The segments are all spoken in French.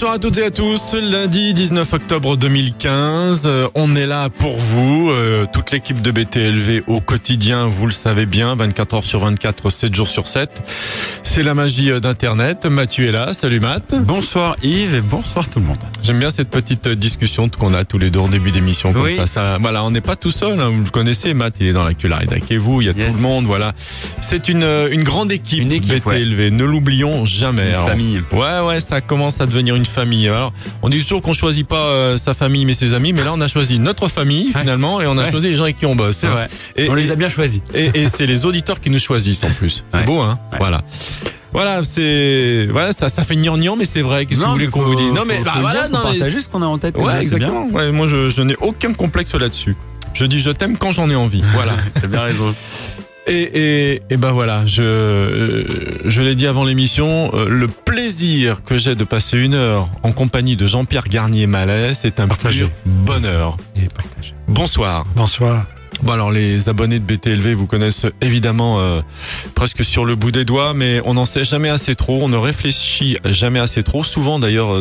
Bonsoir à toutes et à tous, lundi 19 octobre 2015, on est là pour vous, toute l'équipe de BTLV au quotidien, vous le savez bien, 24 heures sur 24, 7 jours sur 7. C'est la magie d'Internet, Mathieu est là, salut Matt. Bonsoir Yves et bonsoir tout le monde. J'aime bien cette petite discussion qu'on a tous les deux en début d'émission, comme ça, voilà, on n'est pas tout seul, hein, vous le connaissez, Matt, il est dans l'actu la rédac et vous, il y a tout le monde, voilà. C'est une grande équipe, BTLV, ne l'oublions jamais. Une famille. Ouais, ça commence à devenir une famille. Alors, on dit toujours qu'on choisit pas sa famille mais ses amis, mais là on a choisi notre famille finalement et on a choisi les gens avec qui on bosse. C'est vrai. Et on les a bien choisis. Et c'est les auditeurs qui nous choisissent en plus. C'est beau, hein. Ouais. Voilà, ça fait gnangnan, mais c'est vrai. Qu'est-ce que vous voulez qu'on vous dise? Non, mais partager ce qu'on a en tête. Ouais, exactement. Ouais, moi, je n'ai aucun complexe là-dessus. Je dis je t'aime quand j'en ai envie. Voilà. T'as bien raison. Et ben voilà, je l'ai dit avant l'émission, le plaisir que j'ai de passer une heure en compagnie de Jean-Pierre Garnier-Mallet, c'est un pur bonheur. Et partagé. Bonsoir. Bonsoir. Bon alors les abonnés de BTLV vous connaissent évidemment presque sur le bout des doigts, mais on n'en sait jamais assez trop, on ne réfléchit jamais assez trop. Souvent d'ailleurs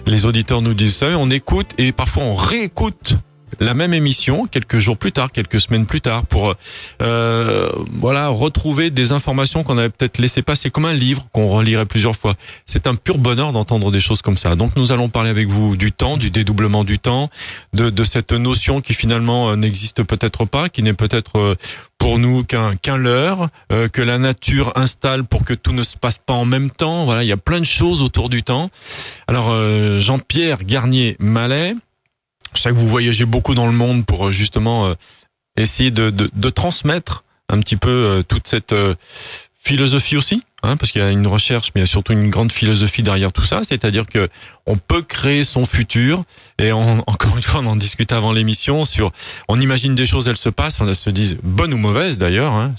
les auditeurs nous disent ça, on écoute et parfois on réécoute la même émission quelques jours plus tard, quelques semaines plus tard pour retrouver des informations qu'on avait peut-être laissé passer, comme un livre qu'on relirait plusieurs fois. C'est un pur bonheur d'entendre des choses comme ça. Donc nous allons parler avec vous du temps, du dédoublement du temps, de cette notion qui finalement n'existe peut-être pas, qui n'est peut-être pour nous qu'un leurre, que la nature installe pour que tout ne se passe pas en même temps. Voilà, il y a plein de choses autour du temps. Alors Jean-Pierre Garnier-Mallet, je sais que vous voyagez beaucoup dans le monde pour justement essayer de transmettre un petit peu toute cette philosophie aussi, hein, parce qu'il y a une recherche, mais il y a surtout une grande philosophie derrière tout ça. C'est-à-dire que on peut créer son futur. Et encore une fois, on en discutait avant l'émission on imagine des choses, elles se passent, elles se disent bonnes ou mauvaises d'ailleurs, hein,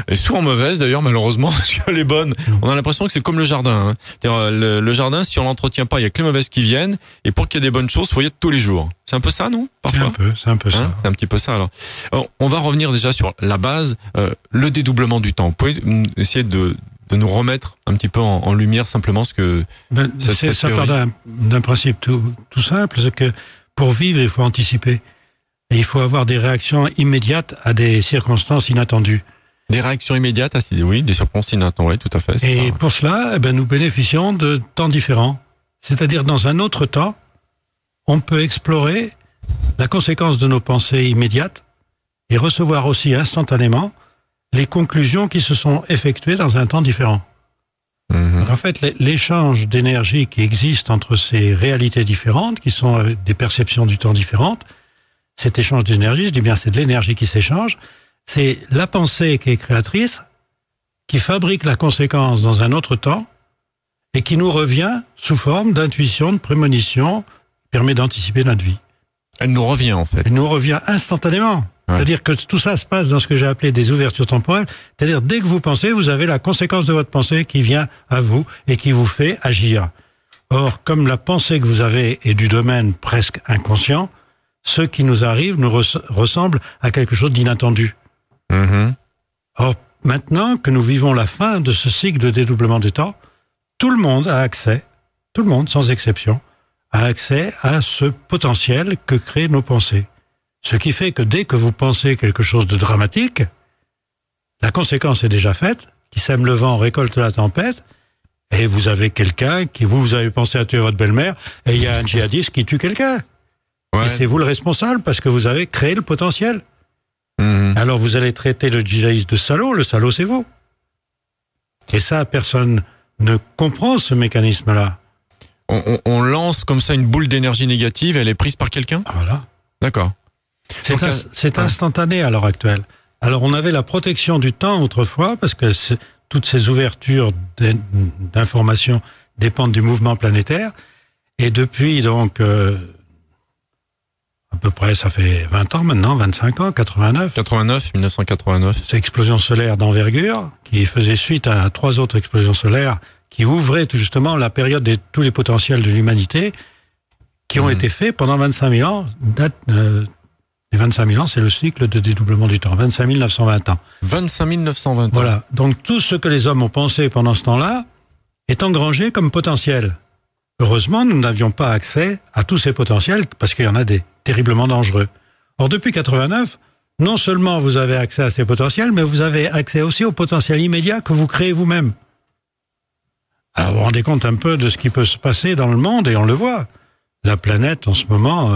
et souvent mauvaises d'ailleurs malheureusement, parce que les bonnes, on a l'impression que c'est comme le jardin. Hein. C'est-à-dire, le jardin, si on l'entretient pas, il y a que les mauvaises qui viennent. Et pour qu'il y ait des bonnes choses, faut y être tous les jours. C'est un peu ça, non? Parfois. C'est un peu ça. C'est un petit peu ça. Alors, on va revenir déjà sur la base, le dédoublement du temps. Vous pouvez essayer de nous remettre un petit peu en lumière simplement ce que ça part d'un principe tout simple, c'est que pour vivre, il faut anticiper. Et il faut avoir des réactions immédiates à des circonstances inattendues. Des réactions immédiates des circonstances inattendues, oui, tout à fait. Et pour cela, nous bénéficions de temps différents. C'est-à-dire, dans un autre temps, on peut explorer la conséquence de nos pensées immédiates et recevoir aussi instantanément les conclusions qui se sont effectuées dans un temps différent. Donc en fait, l'échange d'énergie qui existe entre ces réalités différentes, qui sont des perceptions du temps différentes, cet échange d'énergie, je dis bien c'est de l'énergie qui s'échange, c'est la pensée qui est créatrice, qui fabrique la conséquence dans un autre temps, et qui nous revient sous forme d'intuition, de prémonition, qui permet d'anticiper notre vie. Elle nous revient en fait. Elle nous revient instantanément. Ouais. C'est-à-dire que tout ça se passe dans ce que j'ai appelé des ouvertures temporelles. C'est-à-dire, dès que vous pensez, vous avez la conséquence de votre pensée qui vient à vous et qui vous fait agir. Or, comme la pensée que vous avez est du domaine presque inconscient, ce qui nous arrive nous ressemble à quelque chose d'inattendu. Or, maintenant que nous vivons la fin de ce cycle de dédoublement du temps, tout le monde a accès, tout le monde, sans exception, a accès à ce potentiel que créent nos pensées. Ce qui fait que dès que vous pensez quelque chose de dramatique, la conséquence est déjà faite, qui sème le vent récolte la tempête, et vous avez quelqu'un qui, vous avez pensé à tuer votre belle-mère, et il y a un djihadiste qui tue quelqu'un. Ouais. Et c'est vous le responsable, parce que vous avez créé le potentiel. Alors vous allez traiter le djihadiste de salaud, le salaud c'est vous. Et ça, personne ne comprend ce mécanisme-là. On lance comme ça une boule d'énergie négative, elle est prise par quelqu'un? Voilà. D'accord. C'est instantané à l'heure actuelle. Alors on avait la protection du temps autrefois parce que toutes ces ouvertures d'informations dépendent du mouvement planétaire et depuis donc à peu près ça fait 20 ans maintenant, 25 ans, 1989, c'est explosion solaire d'envergure qui faisait suite à 3 autres explosions solaires qui ouvraient tout justement la période de tous les potentiels de l'humanité qui ont été faits pendant 25 000 ans. Les 25 000 ans, c'est le cycle de dédoublement du temps. 25 920 ans. 25 920 ans. Voilà. Donc, tout ce que les hommes ont pensé pendant ce temps-là est engrangé comme potentiel. heureusement, nous n'avions pas accès à tous ces potentiels parce qu'il y en a des terriblement dangereux. Or, depuis 89, non seulement vous avez accès à ces potentiels, mais vous avez accès aussi aux potentiels immédiats que vous créez vous-même. Alors, vous vous rendez compte un peu de ce qui peut se passer dans le monde, et on le voit. La planète, en ce moment,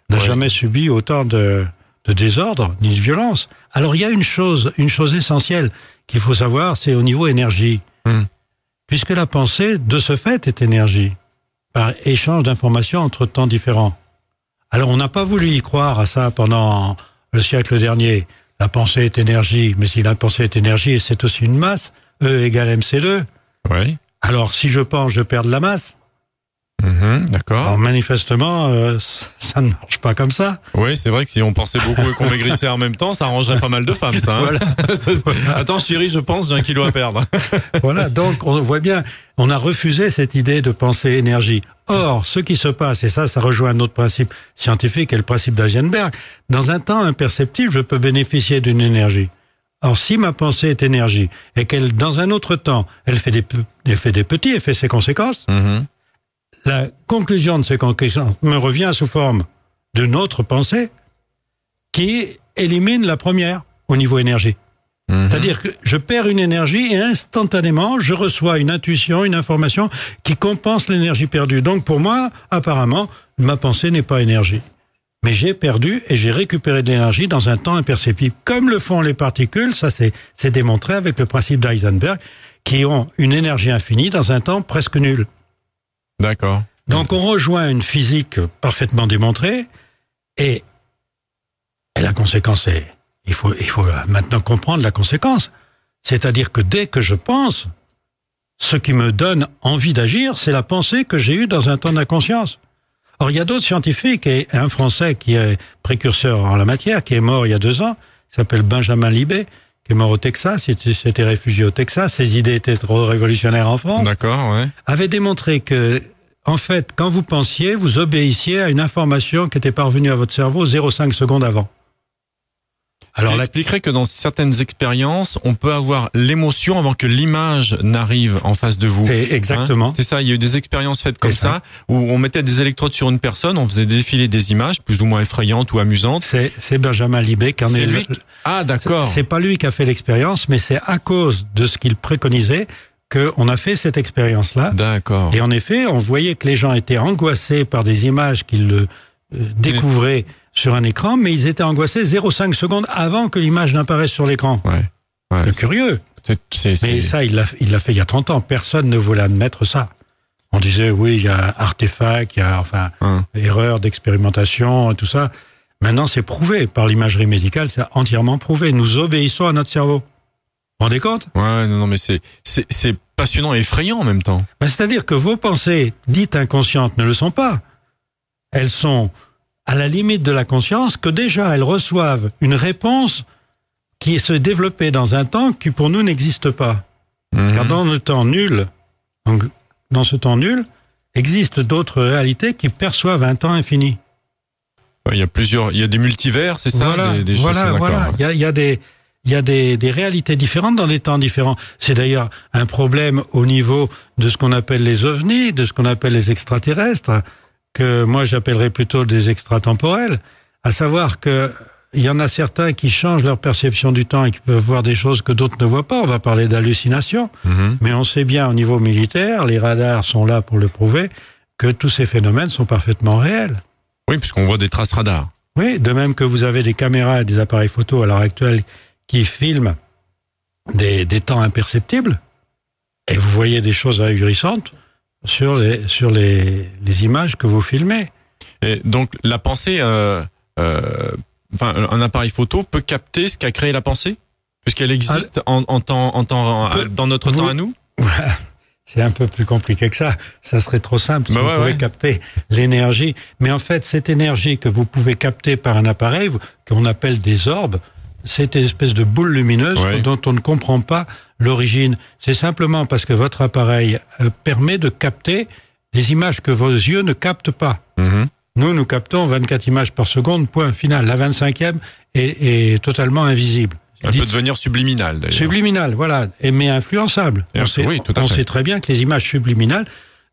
n'a jamais subi autant de désordre, ni de violence. Alors, il y a une chose essentielle qu'il faut savoir, c'est au niveau énergie. Puisque la pensée, de ce fait, est énergie, par échange d'informations entre temps différents. Alors, on n'a pas voulu y croire à ça pendant le siècle dernier. La pensée est énergie, mais si la pensée est énergie, c'est aussi une masse, E égale MC2. Oui. Alors, si je pense, je perds de la masse. D'accord. Alors, manifestement, ça ne marche pas comme ça. Oui, c'est vrai que si on pensait beaucoup et qu'on maigrissait en même temps, ça arrangerait pas mal de femmes, ça. Hein. Voilà. Attends, chérie, je pense, j'ai 1 kilo à perdre. Voilà, donc on voit bien, on a refusé cette idée de pensée énergie. Or, ce qui se passe, et ça rejoint un autre principe scientifique, et le principe d'Heisenberg, dans un temps imperceptible, je peux bénéficier d'une énergie. Or, si ma pensée est énergie, et qu'elle, dans un autre temps, elle fait des petits et fait ses conséquences, la conclusion de ces conséquences me revient sous forme d'une autre pensée qui élimine la première au niveau énergie. C'est-à-dire que je perds une énergie et instantanément, je reçois une intuition, une information qui compense l'énergie perdue. Donc pour moi, apparemment, ma pensée n'est pas énergie. Mais j'ai perdu et j'ai récupéré de l'énergie dans un temps imperceptible. Comme le font les particules, ça c'est démontré avec le principe d'Heisenberg, qui ont une énergie infinie dans un temps presque nul. D'accord. Donc on rejoint une physique parfaitement démontrée et la conséquence est... Il faut maintenant comprendre la conséquence. C'est-à-dire que dès que je pense, ce qui me donne envie d'agir, c'est la pensée que j'ai eue dans un temps d'inconscience. Or, il y a d'autres scientifiques, et un Français qui est précurseur en la matière, qui est mort il y a 2 ans, il s'appelle Benjamin Libet, qui est mort au Texas, il s'était réfugié au Texas, ses idées étaient trop révolutionnaires en France. D'accord, ouais. Avait démontré que, en fait, quand vous pensiez, vous obéissiez à une information qui était parvenue à votre cerveau 0,5 secondes avant. Alors, ça expliquerait que dans certaines expériences, on peut avoir l'émotion avant que l'image n'arrive en face de vous. C'est exactement. C'est ça, il y a eu des expériences faites comme ça, où on mettait des électrodes sur une personne, on faisait défiler des images, plus ou moins effrayantes ou amusantes. C'est Benjamin Libet qui en est lui. Ah, d'accord. C'est pas lui qui a fait l'expérience, mais c'est à cause de ce qu'il préconisait qu'on a fait cette expérience-là. D'accord. Et en effet, on voyait que les gens étaient angoissés par des images qu'ils découvraient sur un écran, mais ils étaient angoissés 0,5 secondes avant que l'image n'apparaisse sur l'écran. Ouais. C'est curieux. Mais ça, il l'a fait il y a 30 ans. Personne ne voulait admettre ça. On disait, oui, il y a artefact, il y a erreur d'expérimentation et tout ça. Maintenant, c'est prouvé par l'imagerie médicale, c'est entièrement prouvé. Nous obéissons à notre cerveau. Vous vous rendez compte ? Ouais, non, mais c'est passionnant et effrayant en même temps. C'est-à-dire que vos pensées dites inconscientes ne le sont pas. Elles sont à la limite de la conscience, que déjà elles reçoivent une réponse qui se développée dans un temps qui pour nous n'existe pas. Car dans le temps nul, donc dans ce temps nul, existent d'autres réalités qui perçoivent un temps infini. Il y a des multivers, c'est ça? Voilà, des choses, voilà. Il y a des réalités différentes dans des temps différents. C'est d'ailleurs un problème au niveau de ce qu'on appelle les ovnis, de ce qu'on appelle les extraterrestres, que moi j'appellerais plutôt des extratemporels, à savoir que il y en a certains qui changent leur perception du temps et qui peuvent voir des choses que d'autres ne voient pas. On va parler d'hallucinations, mais on sait bien au niveau militaire, les radars sont là pour le prouver, que tous ces phénomènes sont parfaitement réels. Oui, puisqu'on voit des traces radars. Oui, de même que vous avez des caméras et des appareils photo à l'heure actuelle qui filment des temps imperceptibles, et vous voyez des choses ahurissantes sur les images que vous filmez. Et donc la pensée, un appareil photo peut capter ce qu'a créé la pensée, puisqu'elle existe dans notre temps à nous. C'est un peu plus compliqué que ça. Ça serait trop simple. Vous pouvez capter l'énergie, mais en fait cette énergie que vous pouvez capter par un appareil qu'on appelle des orbes, c'est une espèce de boule lumineuse dont on ne comprend pas l'origine. C'est simplement parce que votre appareil permet de capter des images que vos yeux ne captent pas. Nous captons 24 images par seconde, point final. La 25e est totalement invisible. Elle peut devenir subliminale, d'ailleurs. Subliminale, voilà, mais influençable. On sait très bien que les images subliminales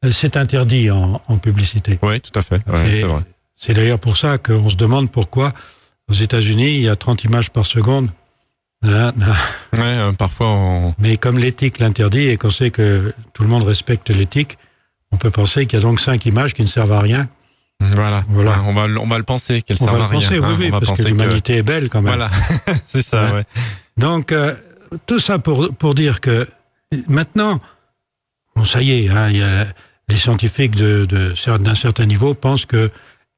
c'est interdit en publicité. Oui, tout à fait. Ouais, c'est vrai. C'est d'ailleurs pour ça qu'on se demande pourquoi aux États-Unis il y a 30 images par seconde. Parfois. Mais comme l'éthique l'interdit et qu'on sait que tout le monde respecte l'éthique, on peut penser qu'il y a donc 5 images qui ne servent à rien. Voilà. On va le penser qu'elles servent à rien. Oui, parce que l'humanité est belle quand même. Voilà, c'est ça. Ouais. Donc tout ça pour dire que maintenant, bon, ça y est, il y a les scientifiques d'un certain niveau pensent que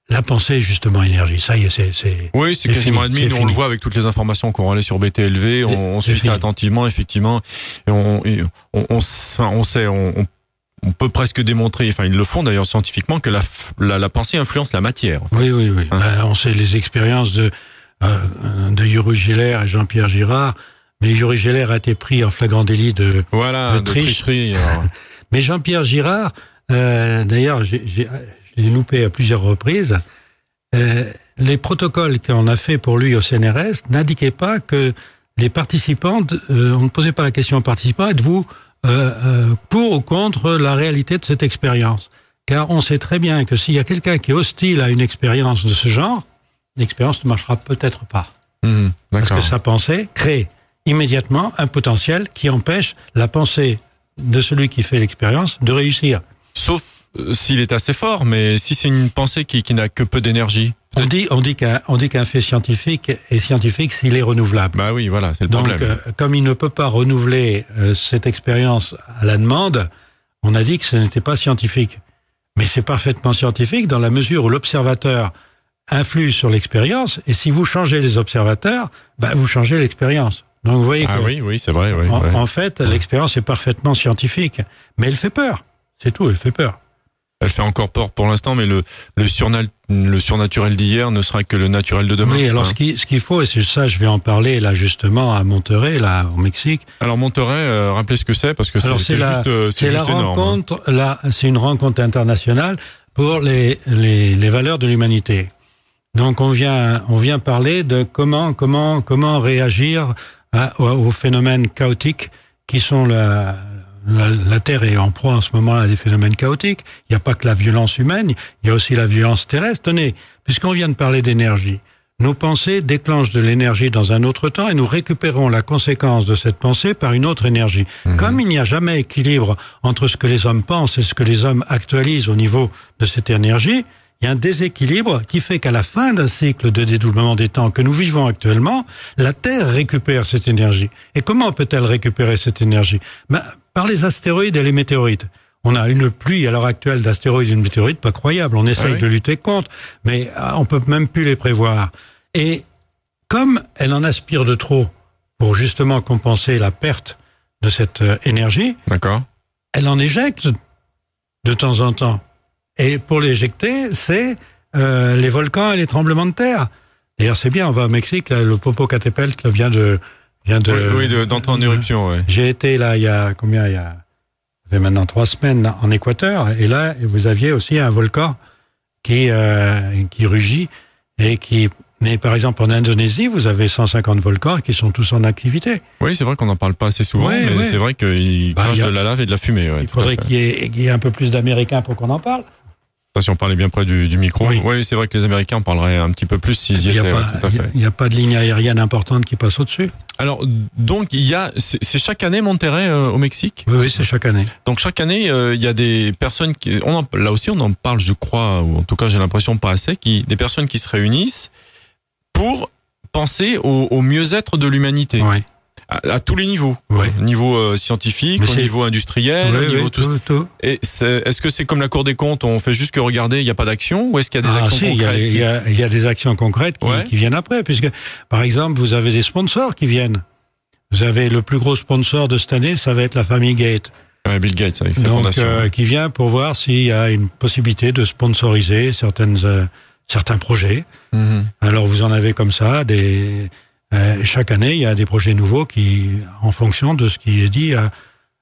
la pensée est justement énergie. Ça y est, c'est. Oui, c'est quasiment admis. Nous, on le voit avec toutes les informations qu'on relaie sur BTLV. On suit ça attentivement, effectivement. Et on sait, on peut presque démontrer, enfin, ils le font d'ailleurs scientifiquement, que la pensée influence la matière. Oui. Hein? On sait les expériences de Uri Geller et Jean-Pierre Girard. Mais Uri Geller a été pris en flagrant délit de tricherie. Mais Jean-Pierre Girard, d'ailleurs, je l'ai loupé à plusieurs reprises. Les protocoles qu'on a fait pour lui au CNRS n'indiquaient pas que les participants, on ne posait pas la question aux participants, êtes-vous pour ou contre la réalité de cette expérience? Car on sait très bien que s'il y a quelqu'un qui est hostile à une expérience de ce genre, l'expérience ne marchera peut-être pas. Parce que sa pensée crée immédiatement un potentiel qui empêche la pensée de celui qui fait l'expérience de réussir. Sauf s'il est assez fort, mais si c'est une pensée qui n'a que peu d'énergie. On dit qu'un fait scientifique est scientifique s'il est renouvelable. Bah oui, voilà, c'est le problème. Donc, comme il ne peut pas renouveler cette expérience à la demande, on a dit que ce n'était pas scientifique. Mais c'est parfaitement scientifique dans la mesure où l'observateur influe sur l'expérience, et si vous changez les observateurs, vous changez l'expérience. Donc vous voyez oui, c'est vrai. Oui, en fait, l'expérience est parfaitement scientifique, mais elle fait peur. C'est tout, elle fait peur. Elle fait encore peur pour l'instant, mais le surnaturel d'hier ne sera que le naturel de demain. Oui, alors ce qu'il faut, et c'est ça, je vais en parler là justement à Monterrey, là au Mexique. Alors Monterrey, rappelez ce que c'est, parce que c'est juste rencontre. Là, c'est une rencontre internationale pour les valeurs de l'humanité. Donc on vient parler de comment réagir aux phénomènes chaotiques qui sont la Terre est en proie en ce moment à des phénomènes chaotiques. Il n'y a pas que la violence humaine, il y a aussi la violence terrestre. Tenez, puisqu'on vient de parler d'énergie, nos pensées déclenchent de l'énergie dans un autre temps et nous récupérons la conséquence de cette pensée par une autre énergie. Comme il n'y a jamais équilibre entre ce que les hommes pensent et ce que les hommes actualisent au niveau de cette énergie, il y a un déséquilibre qui fait qu'à la fin d'un cycle de dédoublement des temps que nous vivons actuellement, la Terre récupère cette énergie. Et comment peut-elle récupérer cette énergie? Par les astéroïdes et les météorites. On a une pluie à l'heure actuelle d'astéroïdes et de météorites pas croyable. On essaye de lutter contre, mais on peut même plus les prévoir. Et comme elle en aspire de trop pour justement compenser la perte de cette énergie, elle en éjecte de temps en temps. Et pour l'éjecter, c'est les volcans et les tremblements de terre. D'ailleurs, c'est bien, on va au Mexique, là, le Popocatépetl vient d'entrer en éruption. Ouais. J'ai été là il y a maintenant 3 semaines en Équateur, et là vous aviez aussi un volcan qui rugit mais par exemple en Indonésie vous avez 150 volcans qui sont tous en activité. Oui, c'est vrai qu'on n'en parle pas assez souvent, mais c'est vrai qu'ils crachent de la lave et de la fumée. Il faudrait qu'il y ait un peu plus d'Américains pour qu'on en parle. Si on parlait bien près du micro. Oui, c'est vrai que les Américains en parleraient un petit peu plus s'ils y étaient. Il n'y a pas de ligne aérienne importante qui passe au-dessus. Alors, donc, c'est chaque année Monterrey au Mexique? Oui, c'est chaque année. Donc, chaque année, il y a des personnes là aussi, on en parle, je crois, ou en tout cas, j'ai l'impression pas assez, des personnes qui se réunissent pour penser au mieux-être de l'humanité. Oui. À tous les niveaux. Au niveau scientifique, au niveau industriel, au niveau tout. Et est-ce que c'est comme la Cour des comptes, on fait juste que regarder, il n'y a pas d'action, ou est-ce qu'il y a des actions concrètes? Il y a des actions concrètes qui viennent après, puisque, par exemple, vous avez des sponsors qui viennent. Vous avez le plus gros sponsor de cette année, ça va être la famille Gates. Bill Gates, avec sa fondation. Qui vient pour voir s'il y a une possibilité de sponsoriser certains projets. Alors vous en avez comme ça chaque année, il y a des projets nouveaux en fonction de ce qui est dit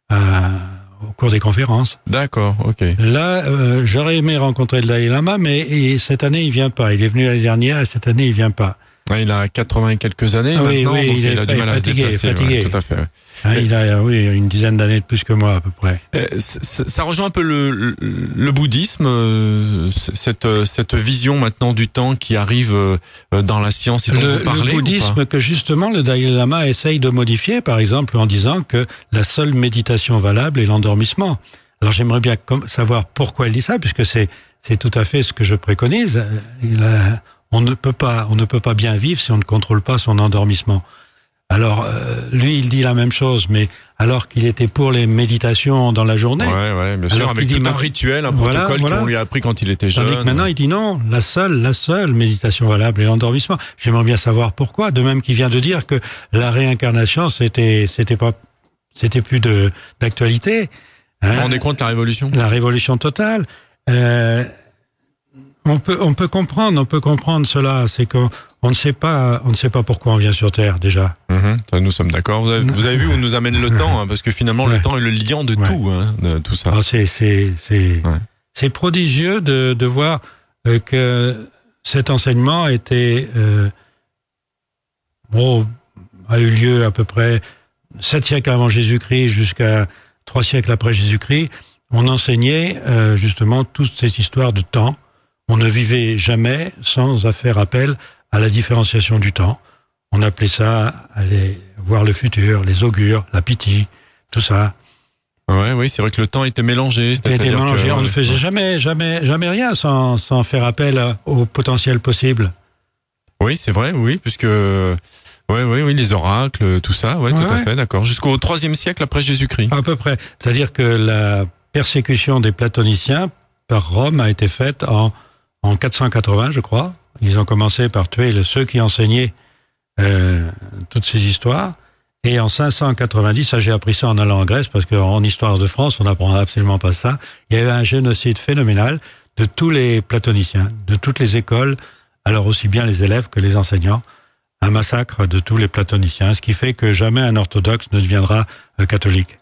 au cours des conférences. D'accord, ok. Là, j'aurais aimé rencontrer le Dalai Lama, mais cette année, il vient pas. Il est venu l'année dernière et cette année, il vient pas. Ouais, il a 80 et quelques années oui, maintenant, oui, donc il a du mal à se déplacer. Fatigué. Ouais, tout à fait. Ouais. Hein, il a une dizaine d'années de plus que moi à peu près. Ça rejoint un peu le bouddhisme, cette vision maintenant du temps qui arrive dans la science et dont vous parlez. Le bouddhisme que justement le Dalai Lama essaye de modifier, par exemple en disant que la seule méditation valable est l'endormissement. Alors j'aimerais bien savoir pourquoi il dit ça, puisque c'est tout à fait ce que je préconise. On ne peut pas bien vivre si on ne contrôle pas son endormissement. Alors, lui, il dit la même chose, mais alors qu'il était pour les méditations dans la journée. Ouais, bien sûr, avec tout un rituel, un protocole qu'on lui a appris quand il était jeune. Tandis que maintenant, il dit non, la seule méditation valable est l'endormissement. J'aimerais bien savoir pourquoi. De même qu'il vient de dire que la réincarnation, c'était plus d'actualité. Vous vous rendez compte la révolution? La révolution totale. On peut comprendre cela, c'est qu'on ne sait pas pourquoi on vient sur Terre déjà. Ça, nous sommes d'accord. Vous avez vu où nous amène le temps, hein, parce que finalement le temps est le liant de tout, hein, de tout ça. Alors c'est prodigieux de voir que cet enseignement a eu lieu à peu près 7 siècles avant Jésus-Christ jusqu'à 3 siècles après Jésus-Christ. On enseignait justement toute cette histoire de temps. On ne vivait jamais sans faire appel à la différenciation du temps. On appelait ça aller voir le futur, les augures, la pitié, tout ça. Oui, c'est vrai que le temps était mélangé. On ne faisait jamais rien sans faire appel au potentiel possible. Oui, c'est vrai, oui, puisque oui, les oracles, tout ça, tout à fait, d'accord. Jusqu'au 3e siècle après Jésus-Christ. À peu près. C'est-à-dire que la persécution des platoniciens par Rome a été faite en 480, je crois. Ils ont commencé par tuer ceux qui enseignaient toutes ces histoires. Et en 590, ça j'ai appris ça en allant en Grèce, parce qu'en histoire de France, on n'apprend absolument pas ça. Il y avait un génocide phénoménal de tous les platoniciens, de toutes les écoles, alors aussi bien les élèves que les enseignants. Un massacre de tous les platoniciens, ce qui fait que jamais un orthodoxe ne deviendra catholique.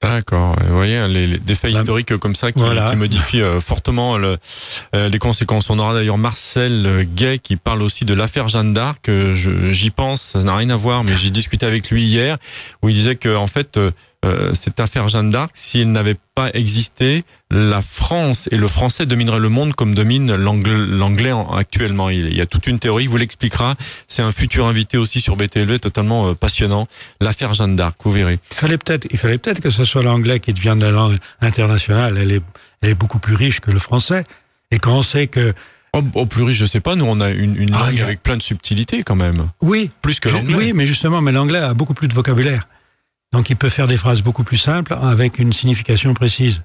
D'accord. Vous voyez, des faits historiques comme ça qui modifient fortement les conséquences. On aura d'ailleurs Marcel Gay qui parle aussi de l'affaire Jeanne d'Arc. J'y pense, ça n'a rien à voir, mais j'ai discuté avec lui hier où il disait que en fait cette affaire Jeanne d'Arc, si elle n'avait pas existé, la France et le français domineraient le monde comme domine l'anglais actuellement. Il y a toute une théorie, il vous l'expliquera. C'est un futur invité aussi sur BTLV, totalement passionnant. L'affaire Jeanne d'Arc, vous verrez. Il fallait peut-être que ce soit l'anglais qui devienne la langue internationale. Elle est beaucoup plus riche que le français. Et quand on sait que... Au plus riche, je sais pas. Nous, on a une langue avec plein de subtilités quand même. Oui. Plus que l'anglais. Oui, mais justement, l'anglais a beaucoup plus de vocabulaire. Donc il peut faire des phrases beaucoup plus simples avec une signification précise.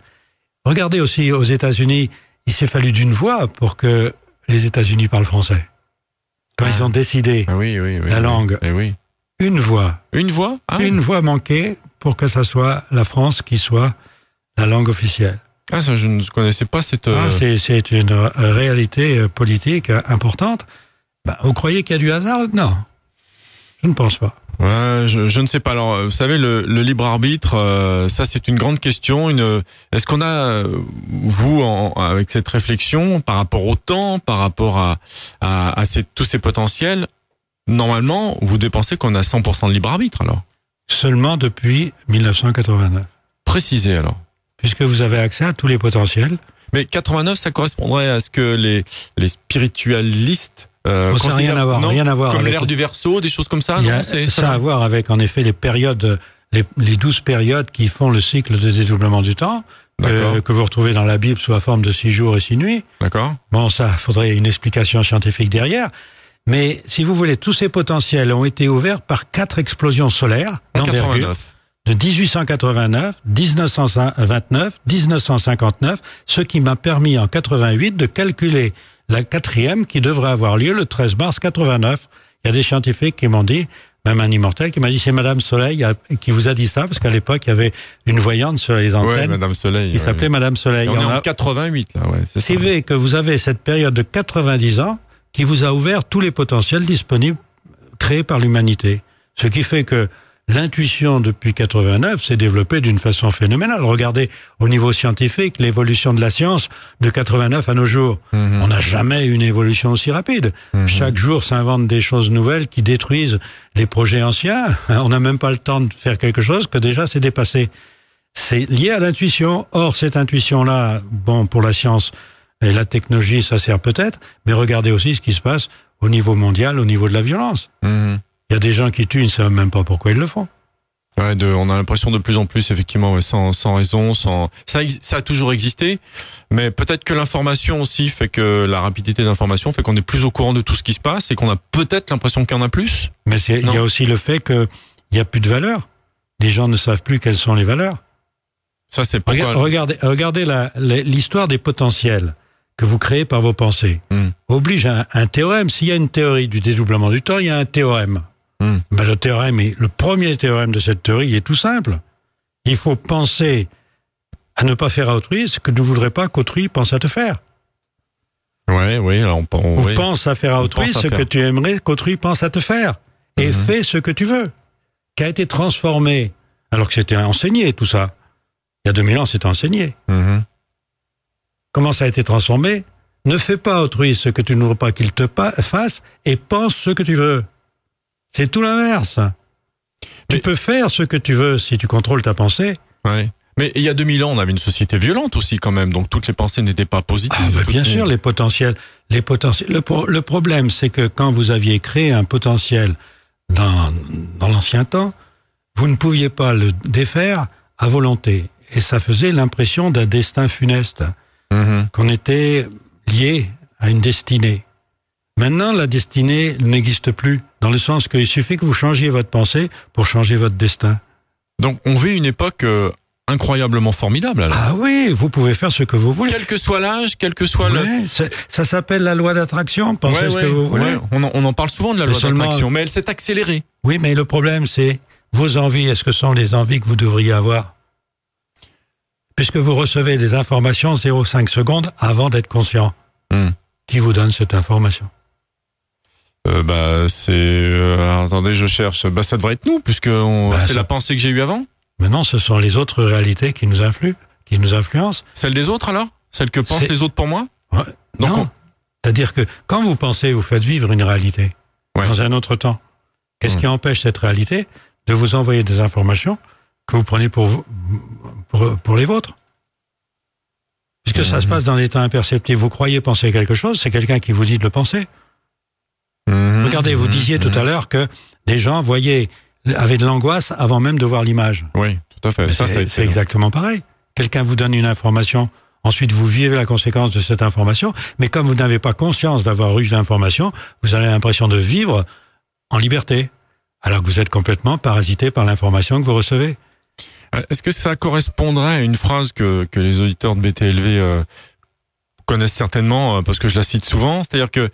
Regardez aussi aux États-Unis, il s'est fallu d'une voix pour que les États-Unis parlent français. Quand ils ont décidé la langue, une voix. Une voix Une voix manquait pour que ça soit la France qui soit la langue officielle. Ah, ça, je ne connaissais pas cette... c'est une réalité politique importante. Vous croyez qu'il y a du hasard? Non. Je ne pense pas. Ouais, je ne sais pas. Alors, vous savez, le libre arbitre, ça c'est une grande question. Est-ce qu'on a, vous, avec cette réflexion, par rapport au temps, par rapport à tous ces potentiels, normalement, vous dépensez qu'on a 100% de libre arbitre, alors? Seulement depuis 1989. Précisez, alors. Puisque vous avez accès à tous les potentiels. Mais 89, ça correspondrait à ce que les spiritualistes ça n'a rien à voir comme avec l'ère du Verseau, des choses comme ça. Ça a à voir avec en effet les périodes, les 12 périodes qui font le cycle de dédoublement du temps que vous retrouvez dans la Bible sous la forme de 6 jours et 6 nuits. D'accord. Bon, ça faudrait une explication scientifique derrière. Mais si vous voulez, tous ces potentiels ont été ouverts par 4 explosions solaires d'envergure de 1889, 1929, 1959, ce qui m'a permis en 88 de calculer la 4e qui devrait avoir lieu le 13 mars 89. Il y a des scientifiques qui m'ont dit, même un immortel qui m'a dit, c'est Madame Soleil qui vous a dit ça, parce qu'à l'époque, il y avait une voyante sur les antennes. Madame Soleil. Qui s'appelait Madame Soleil. On est en 88, là, c'est ça. C'est que vous avez cette période de 90 ans qui vous a ouvert tous les potentiels disponibles créés par l'humanité. Ce qui fait que l'intuition depuis 89 s'est développée d'une façon phénoménale. Regardez au niveau scientifique l'évolution de la science de 89 à nos jours. On n'a jamais eu une évolution aussi rapide. Chaque jour s'inventent des choses nouvelles qui détruisent les projets anciens. On n'a même pas le temps de faire quelque chose que déjà c'est dépassé. C'est lié à l'intuition. Or, cette intuition-là, bon, pour la science et la technologie, ça sert peut-être, mais regardez aussi ce qui se passe au niveau mondial, au niveau de la violence. Il y a des gens qui tuent, ils ne savent même pas pourquoi ils le font. Ouais, on a l'impression de plus en plus, effectivement, ouais, sans raison, ça a toujours existé, mais peut-être que l'information aussi fait que la rapidité d'information fait qu'on est plus au courant de tout ce qui se passe et qu'on a peut-être l'impression qu'il y en a plus. Mais il y a aussi le fait qu'il n'y a plus de valeurs. Les gens ne savent plus quelles sont les valeurs. Ça, c'est pas regardez l'histoire des potentiels que vous créez par vos pensées. Oblige un théorème. S'il y a une théorie du dédoublement du temps, il y a un théorème. Ben, le premier théorème de cette théorie est tout simple. Il faut penser à ne pas faire à autrui ce que tu ne voudrais pas qu'autrui pense à te faire. Oui, alors Ou pense à faire à autrui ce que tu aimerais qu'autrui pense à te faire. Et fais ce que tu veux. Qui a été transformé, alors que c'était enseigné tout ça. Il y a 2000 ans, c'était enseigné. Comment ça a été transformé? Ne fais pas à autrui ce que tu ne veux pas qu'il te fasse et pense ce que tu veux. C'est tout l'inverse. Tu peux faire ce que tu veux si tu contrôles ta pensée. Ouais. Mais il y a 2000 ans, on avait une société violente aussi quand même, donc toutes les pensées n'étaient pas positives. Bien sûr, les potentiels. Le problème, c'est que quand vous aviez créé un potentiel dans l'ancien temps, vous ne pouviez pas le défaire à volonté. Et ça faisait l'impression d'un destin funeste, qu'on était lié à une destinée. Maintenant, la destinée n'existe plus, dans le sens qu'il suffit que vous changiez votre pensée pour changer votre destin. Donc, on vit une époque incroyablement formidable, alors. Ah oui, vous pouvez faire ce que vous voulez. Quel que soit l'âge, quel que soit ça s'appelle la loi d'attraction, pensez ce que vous voulez. On en parle souvent de la loi d'attraction, mais elle s'est accélérée. Oui, mais le problème, c'est vos envies, est-ce que sont les envies que vous devriez avoir? Puisque vous recevez des informations 0,5 secondes avant d'être conscient. Qui vous donne cette information? Attendez, je cherche. Ça devrait être nous, puisque c'est la pensée que j'ai eue avant. Mais non, ce sont les autres réalités qui nous influencent. Celle des autres, alors? Celle que pensent les autres pour moi? Ouais. Donc non. C'est-à-dire que quand vous pensez, vous faites vivre une réalité dans un autre temps. Qu'est-ce qui empêche cette réalité de vous envoyer des informations que vous prenez pour les vôtres? Puisque ça se passe dans des temps imperceptibles. Vous croyez penser quelque chose, c'est quelqu'un qui vous dit de le penser. Regardez, vous disiez tout à l'heure que des gens avaient de l'angoisse avant même de voir l'image. Oui, tout à fait. C'est exactement pareil. Quelqu'un vous donne une information, ensuite vous vivez la conséquence de cette information, mais comme vous n'avez pas conscience d'avoir eu l'information, vous avez l'impression de vivre en liberté, alors que vous êtes complètement parasité par l'information que vous recevez. Est-ce que ça correspondrait à une phrase que les auditeurs de BTLV connaissent certainement, parce que je la cite souvent, c'est-à-dire que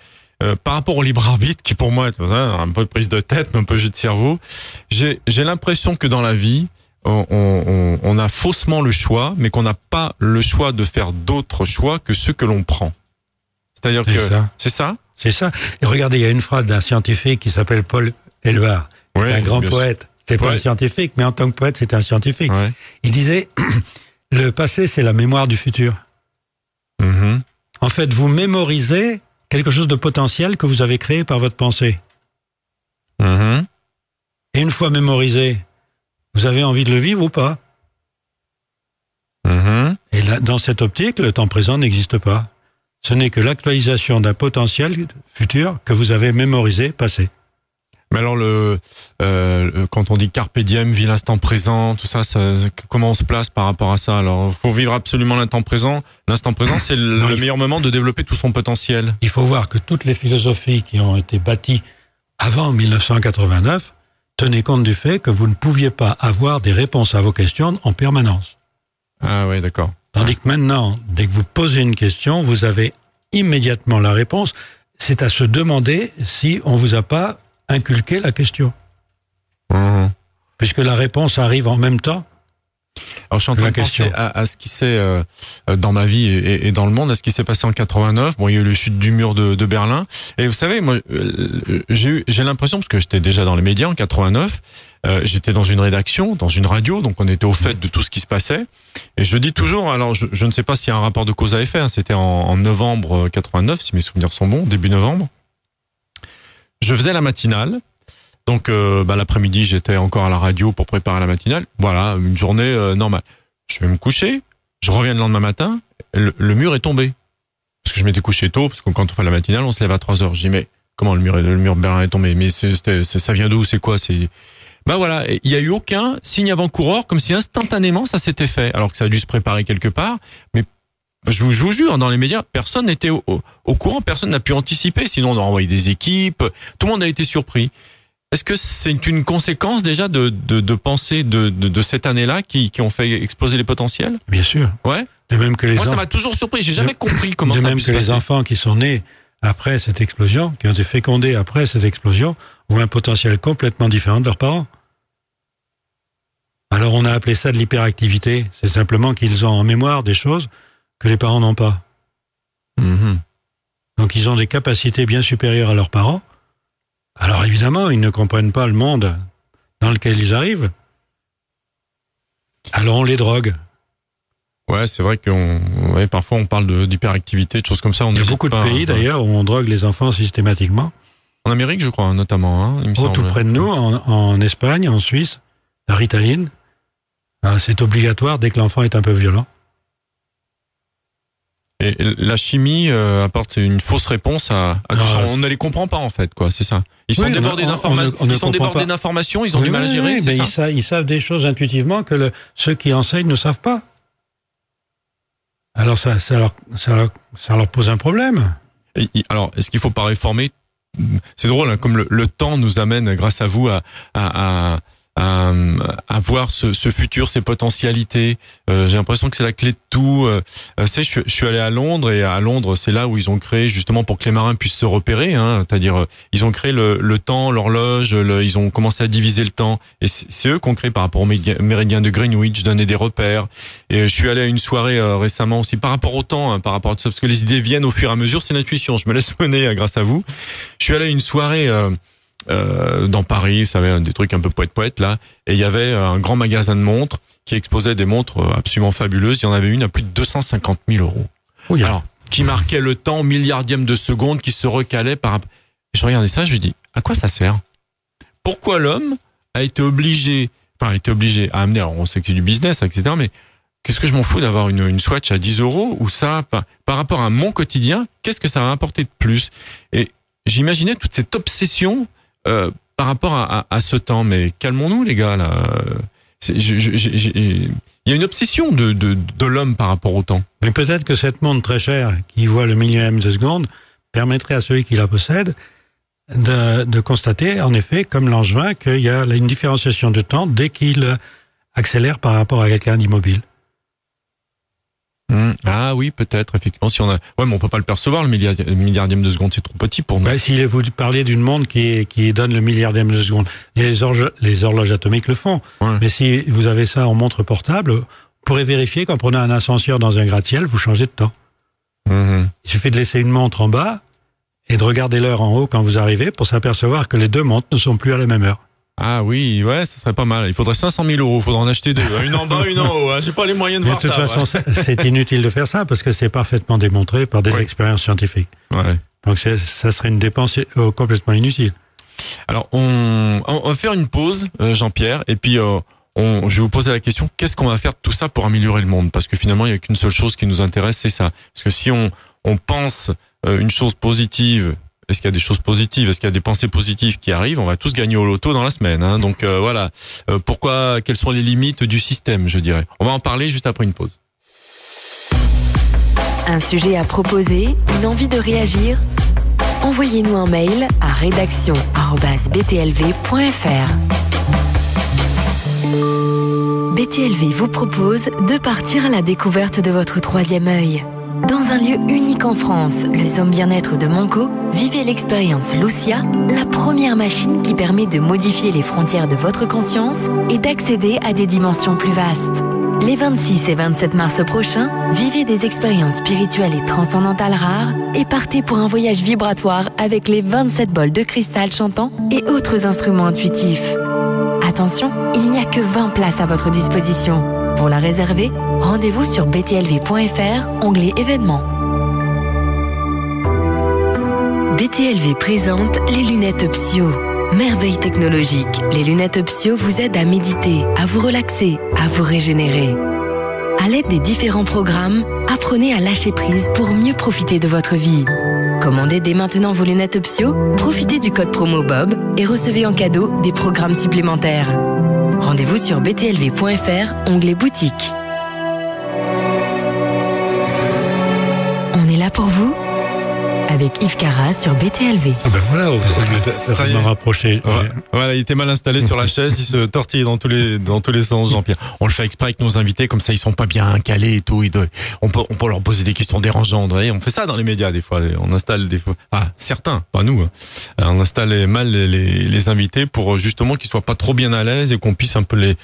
par rapport au libre arbitre, qui pour moi est un peu de prise de tête, mais un peu jeu de cerveau, j'ai l'impression que dans la vie, on a faussement le choix, mais qu'on n'a pas le choix de faire d'autres choix que ceux que l'on prend. C'est-à-dire c'est ça. C'est ça. Et regardez, il y a une phrase d'un scientifique qui s'appelle Paul Éluard, c'est un grand poète. C'est pas un scientifique, mais en tant que poète, c'était un scientifique. Ouais. Il disait, le passé, c'est la mémoire du futur. En fait, vous mémorisez quelque chose de potentiel que vous avez créé par votre pensée. Et une fois mémorisé, vous avez envie de le vivre ou pas? Et là, dans cette optique, le temps présent n'existe pas. Ce n'est que l'actualisation d'un potentiel futur que vous avez mémorisé, passé. Mais alors quand on dit carpe diem, vis l'instant présent, tout ça, comment on se place par rapport à ça? Alors, faut vivre absolument l'instant présent. L'instant présent, c'est le meilleur moment de développer tout son potentiel. Il faut voir que toutes les philosophies qui ont été bâties avant 1989 tenaient compte du fait que vous ne pouviez pas avoir des réponses à vos questions en permanence. Ah oui, d'accord. Tandis que maintenant, dès que vous posez une question, vous avez immédiatement la réponse. C'est à se demander si on vous a pas inculqué la question. Puisque la réponse arrive en même temps Alors je suis en train de penser à ce qui s'est dans ma vie et dans le monde, à ce qui s'est passé en 89. Bon, il y a eu le chute du mur de Berlin. Et vous savez, moi, j'ai l'impression, parce que j'étais déjà dans les médias en 89, j'étais dans une rédaction, dans une radio, donc on était au fait de tout ce qui se passait. Et je dis toujours, alors je ne sais pas s'il y a un rapport de cause à effet, hein, c'était en novembre 89, si mes souvenirs sont bons, début novembre. Je faisais la matinale. Donc l'après-midi, j'étais encore à la radio pour préparer la matinale. Voilà, une journée normale. Je vais me coucher, je reviens le lendemain matin, le mur est tombé. Parce que je m'étais couché tôt, parce que quand on fait la matinale, on se lève à 3h. Je dis mais comment le mur de Berlin est tombé? Mais ça vient d'où? C'est quoi? Voilà, il y a eu aucun signe avant-coureur, comme si instantanément ça s'était fait, alors que ça a dû se préparer quelque part. Mais je vous jure, dans les médias, personne n'était au courant, personne n'a pu anticiper. Sinon, on aurait envoyé des équipes, tout le monde a été surpris. Est-ce que c'est une conséquence déjà de pensée de cette année-là qui ont fait exploser les potentiels? Bien sûr. Ouais. De même que les Moi, ça m'a toujours surpris. J'ai jamais compris comment ça a pu se passer. De même que les enfants qui sont nés après cette explosion, qui ont été fécondés après cette explosion, ont un potentiel complètement différent de leurs parents. Alors on a appelé ça de l'hyperactivité. C'est simplement qu'ils ont en mémoire des choses que les parents n'ont pas. Mm-hmm. Donc ils ont des capacités bien supérieures à leurs parents. Alors évidemment, ils ne comprennent pas le monde dans lequel ils arrivent. Alors on les drogue. Ouais, c'est vrai parfois on parle d'hyperactivité, de choses comme ça. Il y a beaucoup de pays d'ailleurs où on drogue les enfants systématiquement. En Amérique, je crois, notamment. Hein, il me semble. Tout près de nous, en Espagne, en Suisse, la Ritaline, c'est obligatoire dès que l'enfant est un peu violent. Et la chimie apporte une fausse réponse à on ne les comprend pas en fait, quoi. C'est ça. Ils sont débordés d'informations. Ils sont débordés d'informations. Ils ont du mal à gérer. Mais ils savent des choses intuitivement que ceux qui enseignent ne savent pas. Alors ça leur pose un problème. Alors est-ce qu'il faut pas réformer? C'est drôle, hein, comme le temps nous amène, grâce à vous, à voir ce futur, ces potentialités. J'ai l'impression que c'est la clé de tout. Je suis allé à Londres, et à Londres, c'est là où ils ont créé, justement, pour que les marins puissent se repérer, hein, c'est-à-dire ils ont créé le temps, l'horloge, ils ont commencé à diviser le temps, et c'est eux qui ont créé par rapport au méridien de Greenwich, donner des repères. Et je suis allé à une soirée récemment aussi par rapport au temps, hein, par rapport à tout ça, parce que les idées viennent au fur et à mesure, c'est l'intuition, je me laisse mener grâce à vous. Je suis allé à une soirée dans Paris, vous savez, des trucs un peu poète là, et il y avait un grand magasin de montres qui exposait des montres absolument fabuleuses. Il y en avait une à plus de 250 000 €. Oui, alors, qui marquait le temps au milliardième de seconde, qui se recalait par. Je regardais ça, je lui dis, à quoi ça sert? Pourquoi l'homme a été obligé à amener, alors on sait que c'est du business, etc., mais qu'est-ce que je m'en fous d'avoir une Swatch à 10 € ou ça, par rapport à mon quotidien, qu'est-ce que ça va m'apporter de plus? Et j'imaginais toute cette obsession par rapport à ce temps, mais calmons-nous les gars là. Il y a une obsession de l'homme par rapport au temps. Mais peut-être que cette montre très chère qui voit le millième de seconde permettrait à celui qui la possède de constater en effet, comme Langevin, qu'il y a une différenciation de temps dès qu'il accélère par rapport à quelqu'un d'immobile. Ah oui, peut-être, effectivement, si on a. Ouais, mais on peut pas le percevoir, le milliardième de seconde, c'est trop petit pour nous. Si vous parlez d'une montre qui donne le milliardième de seconde, et les horloges atomiques le font. Ouais. Mais si vous avez ça en montre portable, vous pourrez vérifier qu'en prenant un ascenseur dans un gratte-ciel, vous changez de temps. Il suffit de laisser une montre en bas et de regarder l'heure en haut quand vous arrivez pour s'apercevoir que les deux montres ne sont plus à la même heure. Ah oui, ouais, ça serait pas mal. Il faudrait 500 000 €. Il faudrait en acheter deux. Une en bas, une en haut. J'ai pas les moyens de voir ça. De toute façon, c'est inutile de faire ça parce que c'est parfaitement démontré par des expériences scientifiques. Ouais. Donc ça serait une dépense complètement inutile. Alors, on va faire une pause, Jean-Pierre, et puis je vais vous poser la question, qu'est-ce qu'on va faire de tout ça pour améliorer le monde? Parce que finalement, il n'y a qu'une seule chose qui nous intéresse, c'est ça. Parce que si on pense une chose positive, est-ce qu'il y a des choses positives? Est-ce qu'il y a des pensées positives qui arrivent? On va tous gagner au loto dans la semaine. Hein. Donc voilà. Quelles sont les limites du système, je dirais. On va en parler juste après une pause. Un sujet à proposer, une envie de réagir? Envoyez-nous un mail à rédaction@btlv.fr. BTLV vous propose de partir à la découverte de votre troisième œil. Dans un lieu unique en France, le Zone Bien-être de Monco, vivez l'expérience Lucia, la première machine qui permet de modifier les frontières de votre conscience et d'accéder à des dimensions plus vastes. Les 26 et 27 mars prochains, vivez des expériences spirituelles et transcendantales rares et partez pour un voyage vibratoire avec les 27 bols de cristal chantants et autres instruments intuitifs. Attention, il n'y a que 20 places à votre disposition. Pour la réserver, rendez-vous sur btlv.fr, onglet événements. BTLV présente les lunettes Psio. Merveille technologique, les lunettes Psio vous aident à méditer, à vous relaxer, à vous régénérer. À l'aide des différents programmes, apprenez à lâcher prise pour mieux profiter de votre vie. Commandez dès maintenant vos lunettes Psio, profitez du code promo BOB et recevez en cadeau des programmes supplémentaires. Rendez-vous sur btlv.fr, onglet boutique. On est là pour vous avec Yves Carras sur BTLV. Ah ben voilà, au lieu de m'en rapprocher. Voilà, il était mal installé sur la chaise, il se tortille dans tous les sens, Jean-Pierre. On le fait exprès avec nos invités, comme ça ils sont pas bien calés et tout. On peut leur poser des questions dérangeantes. On fait ça dans les médias des fois. On installe des fois. Ah, certains, pas nous. On installe mal les invités pour justement qu'ils soient pas trop bien à l'aise et qu'on puisse un peu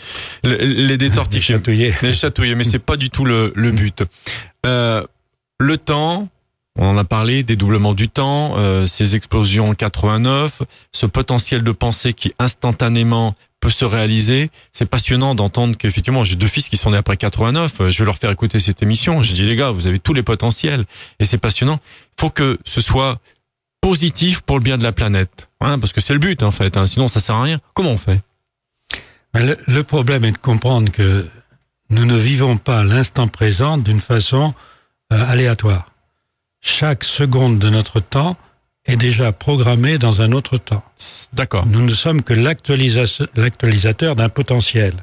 les détortiquer, les chatouiller. Mais c'est pas du tout le but. Le temps. On en a parlé, dédoublement du temps, ces explosions en 89, ce potentiel de pensée qui instantanément peut se réaliser. C'est passionnant d'entendre qu'effectivement, j'ai 2 fils qui sont nés après 89. Je vais leur faire écouter cette émission. J'ai dit, les gars, vous avez tous les potentiels. Et c'est passionnant. Il faut que ce soit positif pour le bien de la planète. Parce que c'est le but, en fait. Sinon, ça sert à rien. Comment on fait? Le problème est de comprendre que nous ne vivons pas l'instant présent d'une façon aléatoire. Chaque seconde de notre temps est déjà programmée dans un autre temps. D'accord. Nous ne sommes que l'actualisateur d'un potentiel.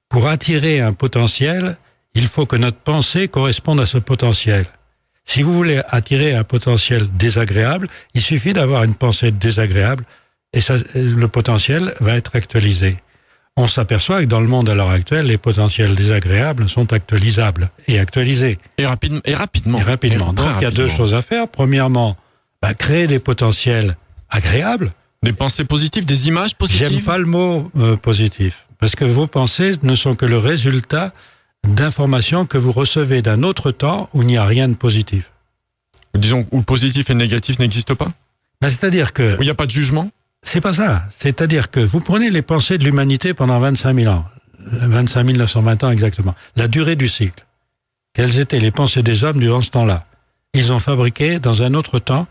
Pour attirer un potentiel, il faut que notre pensée corresponde à ce potentiel. Si vous voulez attirer un potentiel désagréable, il suffit d'avoir une pensée désagréable et le potentiel va être actualisé. On s'aperçoit que dans le monde à l'heure actuelle, les potentiels désagréables sont actualisables et actualisés. Et rapidement. Donc il y a 2 choses à faire. Premièrement, créer des potentiels agréables. Des pensées positives, des images positives. J'aime pas le mot positif, parce que vos pensées ne sont que le résultat d'informations que vous recevez d'un autre temps où il n'y a rien de positif. Disons où le positif et le négatif n'existent pas. C'est-à-dire que... Où il n'y a pas de jugement. C'est pas ça. C'est-à-dire que vous prenez les pensées de l'humanité pendant 25 000 ans. 25 920 ans exactement. La durée du cycle. Quelles étaient les pensées des hommes durant ce temps-là? Ils ont fabriqué, dans un autre temps,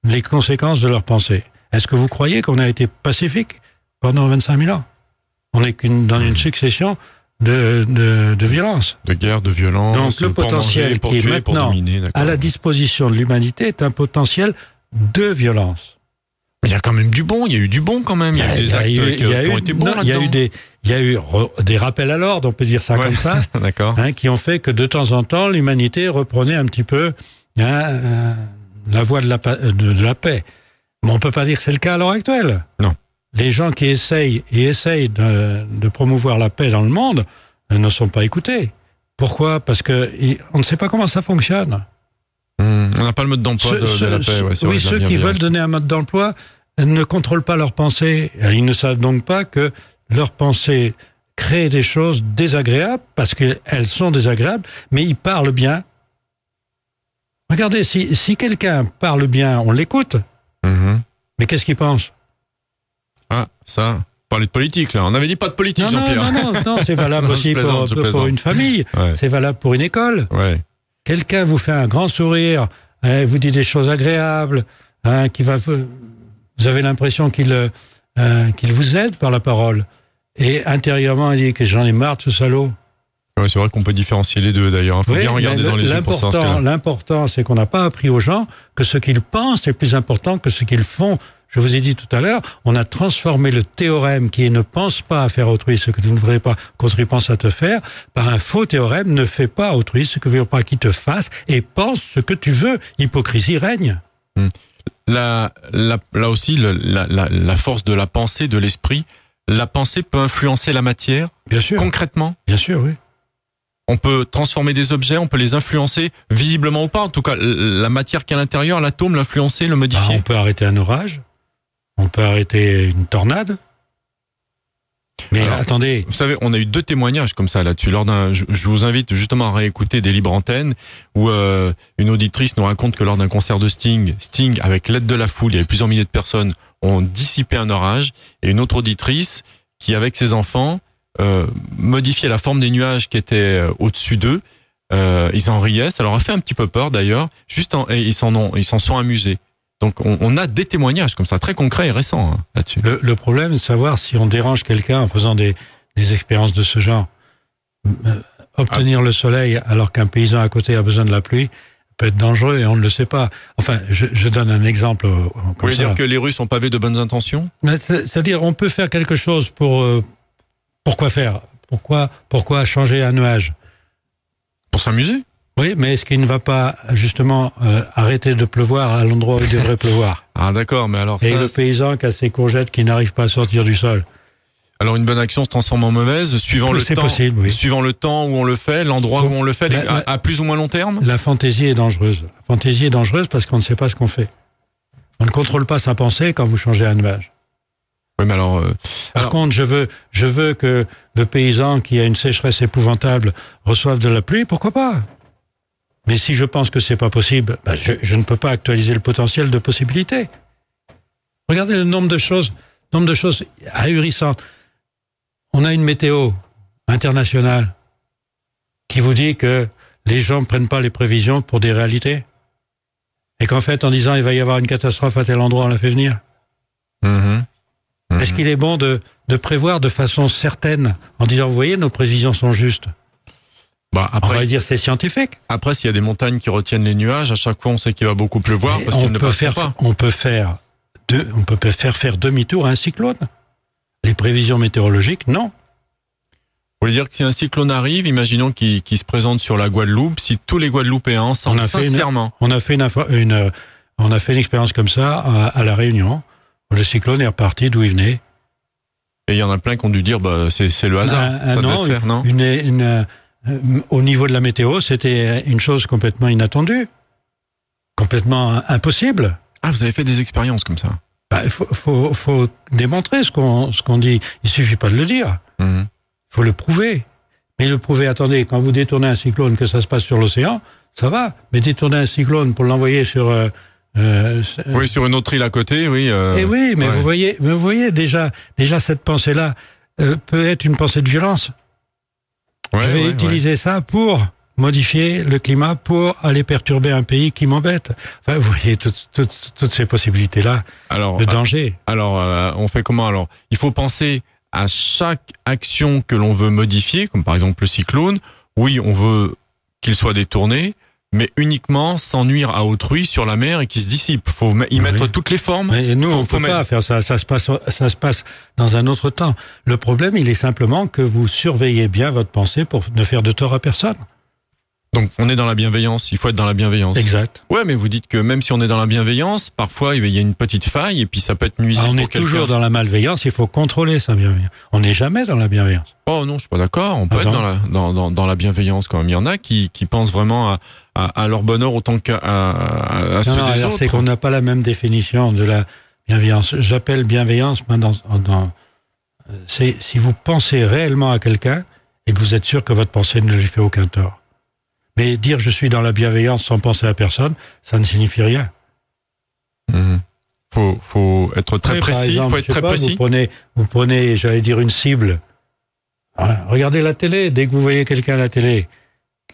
les conséquences de leurs pensées. Est-ce que vous croyez qu'on a été pacifique pendant 25 000 ans? On est dans une succession de violences. De guerre, de violence. Donc le potentiel qui est maintenant à la disposition de l'humanité est un potentiel de violence. Mais il y a quand même du bon, il y a eu du bon quand même, il y a eu des actes qui ont été bons là-dedans. Il y a eu des rappels à l'ordre, on peut dire ça comme ça, d'accord. Qui ont fait que de temps en temps, l'humanité reprenait un petit peu la voie de la paix. Mais on peut pas dire que c'est le cas à l'heure actuelle. Non. Les gens qui essayent de promouvoir la paix dans le monde ne sont pas écoutés. Pourquoi? Parce que on ne sait pas comment ça fonctionne. On n'a pas le mode d'emploi de la paix. Oui, ceux qui veulent donner un mode d'emploi ne contrôlent pas leurs pensées. Ils ne savent donc pas que leurs pensées créent des choses désagréables, parce qu'elles sont désagréables, mais ils parlent bien. Regardez, si quelqu'un parle bien, on l'écoute. Mais qu'est-ce qu'il pense? Ah, ça, parler de politique, là. On avait dit pas de politique, Jean-Pierre. Non, c'est valable aussi pour une famille. Ouais. C'est valable pour une école. Ouais. Quelqu'un vous fait un grand sourire, vous dit des choses agréables, vous avez l'impression qu'il vous aide par la parole. Et intérieurement, il dit que j'en ai marre de ce salaud. Ouais, c'est vrai qu'on peut différencier les deux, d'ailleurs. Il faut bien regarder dans les yeux pour savoir ce qu'il y a. L'important, c'est qu'on n'a pas appris aux gens que ce qu'ils pensent est plus important que ce qu'ils font. Je vous ai dit tout à l'heure, on a transformé le théorème qui est ne pense pas à faire autrui ce que tu ne voudrais pas qu'autrui pense à te faire, par un faux théorème, ne fais pas à autrui ce que tu ne veux pas qu'il te fasse et pense ce que tu veux. Hypocrisie règne. Là aussi, la force de la pensée, de l'esprit, la pensée peut influencer la matière. Bien sûr. Concrètement. Bien sûr, oui. On peut transformer des objets, on peut les influencer visiblement ou pas. En tout cas, la matière qui est à l'intérieur, l'atome, l'influencer, le modifier. On peut arrêter un orage. On peut arrêter une tornade. Mais Alors, attendez. Vous savez, on a eu 2 témoignages comme ça là-dessus. Je vous invite justement à réécouter des libres antennes où une auditrice nous raconte que lors d'un concert de Sting, avec l'aide de la foule, il y avait plusieurs milliers de personnes, ont dissipé un orage. Et une autre auditrice qui, avec ses enfants, modifiait la forme des nuages qui étaient au-dessus d'eux. Ils en riaient, ça leur a fait un petit peu peur d'ailleurs. Et ils s'en sont amusés. Donc on a des témoignages comme ça, très concrets et récents là-dessus. Le problème est de savoir si on dérange quelqu'un en faisant des expériences de ce genre. Obtenir le soleil alors qu'un paysan à côté a besoin de la pluie peut être dangereux et on ne le sait pas. Enfin, je donne un exemple. Vous voulez dire que les Russes sont pavés de bonnes intentions ? C'est-à-dire, on peut faire quelque chose pourquoi faire ? Pourquoi changer un nuage ? Pour s'amuser ? Oui, mais est-ce qu'il ne va pas justement arrêter de pleuvoir à l'endroit où il devrait pleuvoir ? Ah d'accord, mais alors Et ça, le paysan qui a ses courgettes qui n'arrivent pas à sortir du sol. Alors une bonne action se transforme en mauvaise suivant le temps. Possible, oui. Suivant le temps où on le fait, l'endroit où on le fait, à plus ou moins long terme. La fantaisie est dangereuse. La fantaisie est dangereuse parce qu'on ne sait pas ce qu'on fait. On ne contrôle pas sa pensée quand vous changez un nuage. Oui, mais alors. Par contre, je veux que le paysan qui a une sécheresse épouvantable reçoive de la pluie. Pourquoi pas ? Mais si je pense que c'est pas possible, je ne peux pas actualiser le potentiel de possibilités. Regardez le nombre de choses ahurissantes. On a une météo internationale qui vous dit que les gens ne prennent pas les prévisions pour des réalités. Et qu'en fait, en disant il va y avoir une catastrophe à tel endroit, on la fait venir. Est-ce qu'il est bon de prévoir de façon certaine en disant, vous voyez, nos prévisions sont justes? Après, on va dire c'est scientifique. Après, s'il y a des montagnes qui retiennent les nuages, à chaque fois on sait qu'il va beaucoup pleuvoir parce qu'il ne passe pas. On peut faire demi-tour à un cyclone. Les prévisions météorologiques, non. Vous voulez dire que si un cyclone arrive, imaginons qu'il se présente sur la Guadeloupe, si tous les Guadeloupéens ensemble, sincèrement. On a fait une expérience comme ça à La Réunion. Le cyclone est reparti d'où il venait. Et il y en a plein qui ont dû dire, c'est le hasard. Ça doit se faire, non? Au niveau de la météo, c'était une chose complètement inattendue. Complètement impossible. Ah, vous avez fait des expériences comme ça? Il faut démontrer ce qu'on dit. Il suffit pas de le dire. Il faut le prouver. Mais le prouver, attendez, quand vous détournez un cyclone, que ça se passe sur l'océan, ça va. Mais détourner un cyclone pour l'envoyer sur... oui, sur une autre île à côté, oui. Oui, mais ouais. vous voyez déjà cette pensée-là peut être une pensée de violence. Je vais utiliser ça pour modifier le climat, pour aller perturber un pays qui m'embête. Enfin, vous voyez toutes ces possibilités-là de danger. Alors, on fait comment alors? Il faut penser à chaque action que l'on veut modifier, comme par exemple le cyclone. Oui, on veut qu'il soit détourné, mais uniquement sans nuire à autrui sur la mer et qui se dissipe. Faut y mettre toutes les formes. Mais nous, on peut pas faire ça. Ça se passe dans un autre temps. Le problème, il est simplement que vous surveillez bien votre pensée pour ne faire de tort à personne. Donc, on est dans la bienveillance. Il faut être dans la bienveillance. Exact. Ouais, mais vous dites que même si on est dans la bienveillance, parfois, il y a une petite faille et puis ça peut être nuisible on est toujours dans la malveillance. Il faut contrôler sa bienveillance. On n'est jamais dans la bienveillance. Oh non, je suis pas d'accord. On peut être dans la bienveillance quand même. Il y en a qui pensent vraiment à leur bonheur autant qu'à ceux des autres. C'est qu'on n'a pas la même définition de la bienveillance. J'appelle bienveillance c'est si vous pensez réellement à quelqu'un et que vous êtes sûr que votre pensée ne lui fait aucun tort. Mais dire je suis dans la bienveillance sans penser à personne, ça ne signifie rien. Faut être très précis. Faut être très précis. Vous prenez, j'allais dire une cible. Regardez la télé. Dès que vous voyez quelqu'un à la télé,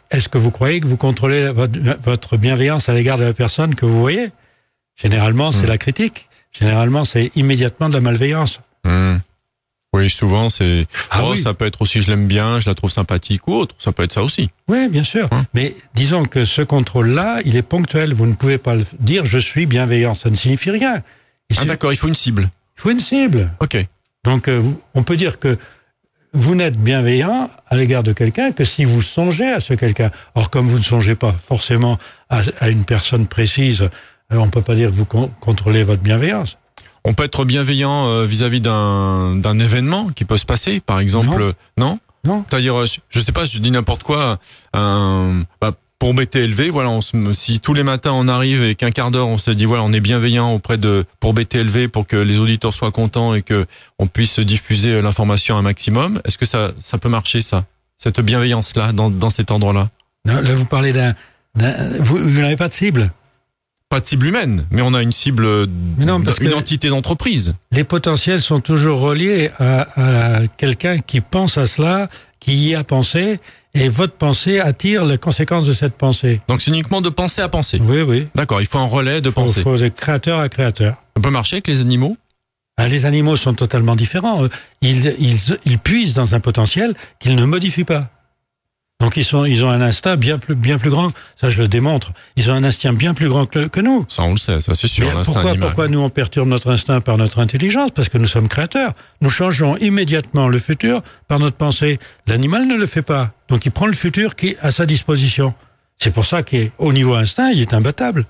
est-ce que vous croyez que vous contrôlez votre bienveillance à l'égard de la personne que vous voyez? Généralement, c'est la critique. Généralement, c'est immédiatement de la malveillance. Oui, souvent, c'est... ça peut être aussi je l'aime bien, je la trouve sympathique ou autre. Ça peut être ça aussi. Oui, bien sûr. Mais disons que ce contrôle-là, il est ponctuel. Vous ne pouvez pas dire je suis bienveillant. Ça ne signifie rien. D'accord, il faut une cible. Il faut une cible. Ok. Donc, on peut dire que vous n'êtes bienveillant à l'égard de quelqu'un que si vous songez à ce quelqu'un. Or, comme vous ne songez pas forcément à une personne précise, on ne peut pas dire que vous contrôlez votre bienveillance. On peut être bienveillant vis-à-vis d'un événement qui peut se passer, par exemple. Non. C'est-à-dire, je sais pas, je dis n'importe quoi. pour BTLV, voilà, si tous les matins on arrive et qu'un quart d'heure on se dit voilà, on est bienveillant pour BTLV pour que les auditeurs soient contents et que on puisse diffuser l'information un maximum, est-ce que ça peut marcher ça, cette bienveillance là dans cet endroit-là? Non, là vous parlez vous n'avez pas de cible. Pas de cible humaine, mais on a une cible, une entité d'entreprise. Les potentiels sont toujours reliés à quelqu'un qui pense à cela, qui y a pensé, et votre pensée attire les conséquences de cette pensée. Donc c'est uniquement de penser à penser. Oui. D'accord, il faut un relais de pensée. Il faut de créateur à créateur. Ça peut marcher avec les animaux? Les animaux sont totalement différents. Ils puisent dans un potentiel qu'ils ne modifient pas. Donc ils ont un instinct bien plus grand. Ça, je le démontre. Ils ont un instinct bien plus grand que nous. Ça, on le sait, ça c'est sûr. Pourquoi nous on perturbe notre instinct par notre intelligence? Parce que nous sommes créateurs. Nous changeons immédiatement le futur par notre pensée. L'animal ne le fait pas. Donc il prend le futur qui est à sa disposition. C'est pour ça qu'au niveau instinct, il est imbattable.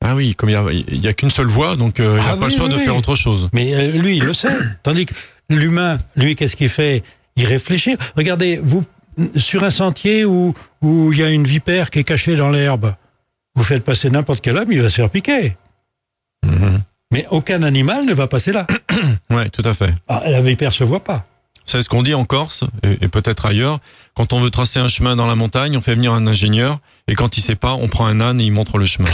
Ah oui, comme il y a qu'une seule voie, donc il n'y a pas le choix de faire autre chose. Mais lui, il le sait. Tandis que l'humain, lui, qu'est-ce qu'il fait? Il réfléchit. Regardez, vous, sur un sentier où il y a une vipère qui est cachée dans l'herbe, vous faites passer n'importe quel homme, il va se faire piquer. Mais aucun animal ne va passer là. Ouais, tout à fait. La vipère se voit pas. C'est ce qu'on dit en Corse, et peut-être ailleurs. Quand on veut tracer un chemin dans la montagne, on fait venir un ingénieur, et quand il sait pas, on prend un âne et il montre le chemin.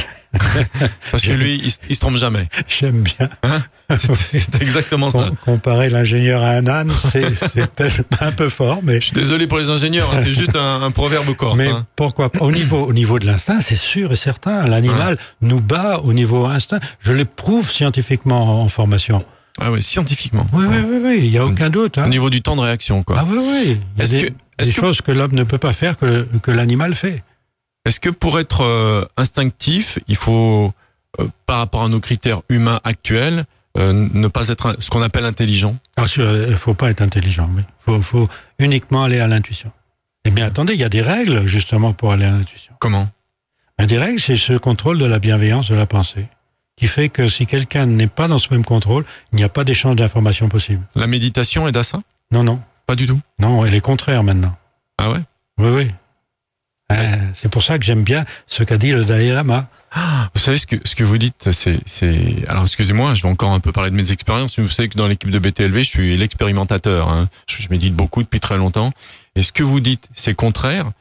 Parce que lui, il se trompe jamais. J'aime bien. Hein? C'est exactement ça. Comparer l'ingénieur à un âne, c'est peut-être un peu fort, mais... Je suis désolé pour les ingénieurs, c'est juste un proverbe corse. Mais pourquoi pas? Au niveau de l'instinct, c'est sûr et certain. L'animal nous bat au niveau instinct. Je le prouve scientifiquement en formation. Ah oui, scientifiquement. Oui, il n'y a aucun doute. Au niveau du temps de réaction, quoi. Ah oui. Il y a des choses que l'homme ne peut pas faire que l'animal fait. Est-ce que pour être instinctif, il faut, par rapport à nos critères humains actuels, ne pas être ce qu'on appelle intelligent? Bien sûr, il ne faut pas être intelligent, mais il faut uniquement aller à l'intuition. Eh bien, attendez, il y a des règles, justement, pour aller à l'intuition. Comment? Des règles, c'est ce contrôle de la bienveillance de la pensée, qui fait que si quelqu'un n'est pas dans ce même contrôle, il n'y a pas d'échange d'informations possible. La méditation aide à ça? Non. Pas du tout? Non, elle est contraire maintenant. Ah ouais? Oui. C'est pour ça que j'aime bien ce qu'a dit le Dalai Lama. Vous savez ce que vous dites, c'est alors excusez-moi, je vais encore un peu parler de mes expériences, mais vous savez que dans l'équipe de BTLV, je suis l'expérimentateur, hein. Je médite beaucoup depuis très longtemps, et ce que vous dites, c'est contraire.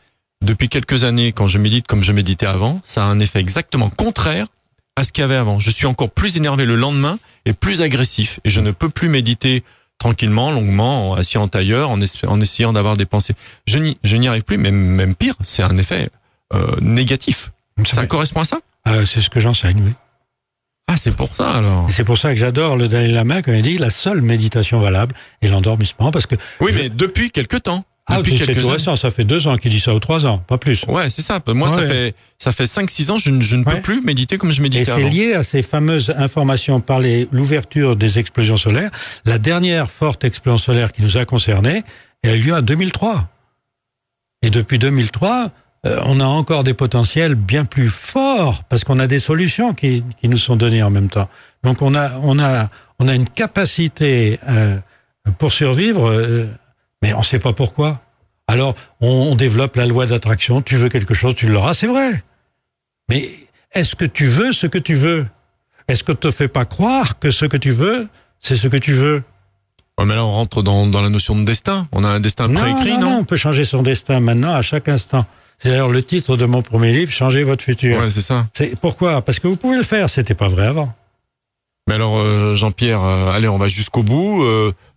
Depuis quelques années, quand je médite comme je méditais avant, ça a un effet exactement contraire à ce qu'il y avait avant. Je suis encore plus énervé le lendemain et plus agressif, et je ne peux plus méditer tranquillement, longuement, assis en tailleur, en essayant d'avoir des pensées. Je n'y arrive plus, mais même pire, c'est un effet négatif. Ça correspond à ça? C'est ce que j'enseigne, oui. Ah, c'est pour ça, alors. C'est pour ça que j'adore le Dalai Lama quand il dit la seule méditation valable est l'endormissement, parce que... Oui, mais depuis quelque temps. C'est tout récent, ça fait 2 ans qu'il dit ça, ou 3 ans, pas plus. Ouais, c'est ça. Moi, ça fait 5-6 ans, je ne peux plus méditer comme je méditais avant. Et c'est lié à ces fameuses informations par l'ouverture des explosions solaires. La dernière forte explosion solaire qui nous a concernés a eu lieu en 2003. Et depuis 2003, on a encore des potentiels bien plus forts, parce qu'on a des solutions qui nous sont données en même temps. Donc on a une capacité pour survivre, mais on ne sait pas pourquoi. Alors, on développe la loi d'attraction. Tu veux quelque chose, tu l'auras, c'est vrai. Mais est-ce que tu veux ce que tu veux? Est-ce que tu ne te fais pas croire que ce que tu veux, c'est ce que tu veux? Ouais, mais là, on rentre dans la notion de destin. On a un destin préécrit, non? Non, on peut changer son destin maintenant, à chaque instant. C'est d'ailleurs le titre de mon premier livre, Changer votre futur. Ouais, c'est ça. Pourquoi? Parce que vous pouvez le faire, c'était pas vrai avant. Mais alors, Jean-Pierre, allez, on va jusqu'au bout.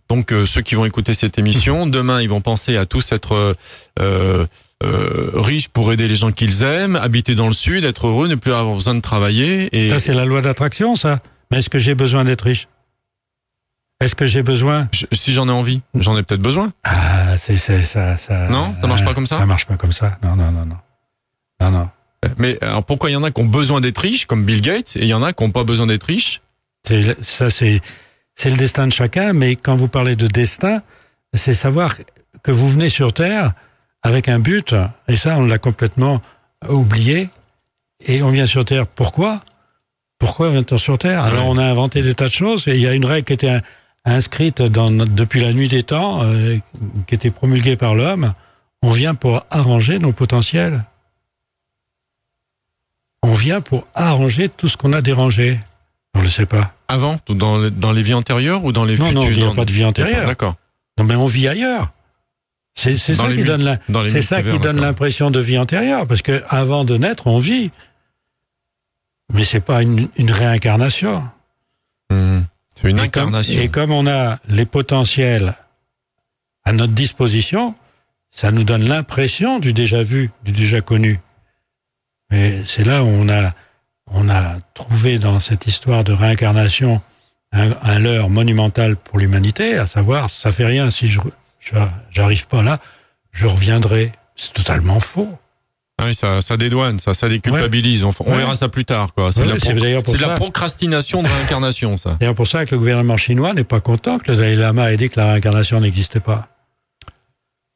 Donc ceux qui vont écouter cette émission, demain ils vont penser à tous être riches pour aider les gens qu'ils aiment, habiter dans le sud, être heureux, ne plus avoir besoin de travailler. Et ça c'est la loi d'attraction, ça. Mais est-ce que j'ai besoin d'être riche? Est-ce que j'ai besoin? Si j'en ai envie, j'en ai peut-être besoin. Ah, c'est ça. Non, ça marche pas comme ça. Ça marche pas comme ça. Non. Mais alors pourquoi il y en a qui ont besoin d'être riches, comme Bill Gates, et il y en a qui n'ont pas besoin d'être riches? C'est le destin de chacun, mais quand vous parlez de destin, c'est savoir que vous venez sur Terre avec un but, et ça, on l'a complètement oublié, et on vient sur Terre. Pourquoi vient-on sur Terre? Alors, on a inventé des tas de choses, et il y a une règle qui était inscrite depuis la nuit des temps, qui était promulguée par l'homme. on vient pour arranger nos potentiels. On vient pour arranger tout ce qu'on a dérangé. On ne le sait pas. Avant, dans les vies antérieures ou dans les futures? Non, il n'y a pas de vie antérieure. D'accord. Non, mais on vit ailleurs. C'est ça qui donne l'impression de vie antérieure, parce que avant de naître, on vit. Mais c'est pas une réincarnation. C'est une incarnation. Et comme on a les potentiels à notre disposition, ça nous donne l'impression du déjà vu, du déjà connu. Mais c'est là où on a trouvé dans cette histoire de réincarnation un leurre monumental pour l'humanité, à savoir, ça fait rien si j'arrive pas là, je reviendrai. C'est totalement faux. Ah oui, ça dédouane, ça déculpabilise. Ouais. On verra ça plus tard, quoi. C'est de la procrastination de réincarnation, ça. C'est d'ailleurs pour ça que le gouvernement chinois n'est pas content que le Dalai Lama ait dit que la réincarnation n'existe pas.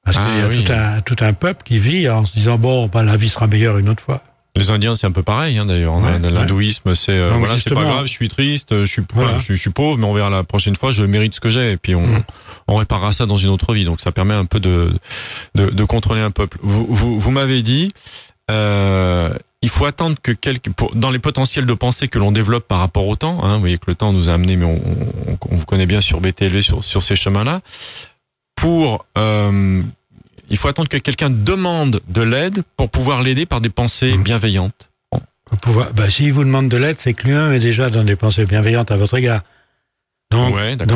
Parce qu'il y a tout un peuple qui vit en se disant, la vie sera meilleure une autre fois. Les Indiens, c'est un peu pareil, d'ailleurs. L'hindouisme, c'est c'est pas grave, je suis triste, je suis pauvre, mais on verra la prochaine fois, je mérite ce que j'ai, et puis on réparera ça dans une autre vie. Donc ça permet un peu de contrôler un peuple. Vous m'avez dit, il faut attendre que dans les potentiels de pensée que l'on développe par rapport au temps, vous voyez que le temps nous a amené, mais on vous connaît bien sur BTLV sur ces chemins-là. Il faut attendre que quelqu'un demande de l'aide pour pouvoir l'aider par des pensées bienveillantes. S'il vous demande de l'aide, c'est que lui-même est déjà dans des pensées bienveillantes à votre égard. Donc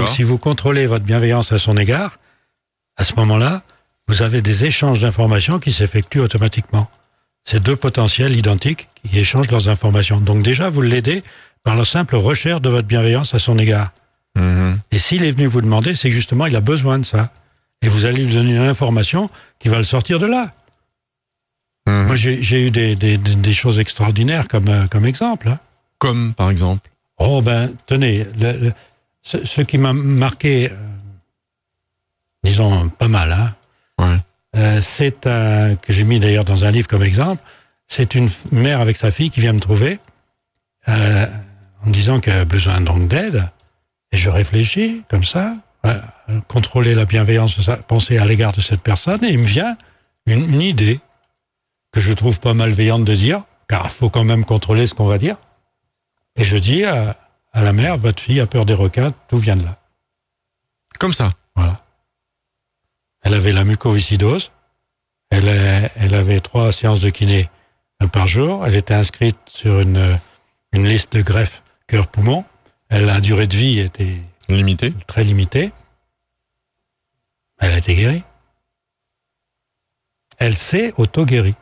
si vous contrôlez votre bienveillance à son égard, à ce moment-là, vous avez des échanges d'informations qui s'effectuent automatiquement. C'est deux potentiels identiques qui échangent leurs informations. Donc déjà, vous l'aidez par la simple recherche de votre bienveillance à son égard. Et s'il est venu vous demander, c'est que justement, il a besoin de ça. Et vous allez lui donner une information qui va le sortir de là. Moi, j'ai eu des choses extraordinaires comme exemple. Comme, par exemple? Tenez, ce qui m'a marqué, disons, pas mal, c'est que j'ai mis d'ailleurs dans un livre comme exemple, c'est une mère avec sa fille qui vient me trouver, en me disant qu'elle a besoin donc d'aide, et je réfléchis, comme ça, contrôler la bienveillance de sa pensée à l'égard de cette personne, et il me vient une idée que je trouve pas malveillante de dire, car il faut quand même contrôler ce qu'on va dire. Et je dis à la mère, votre fille a peur des requins, tout vient de là. Comme ça? Voilà. Elle avait la mucoviscidose, elle avait 3 séances de kiné par jour, elle était inscrite sur une liste de greffe cœur-poumon, la durée de vie était limitée, très limitée. Elle a été guérie. Elle s'est auto-guérie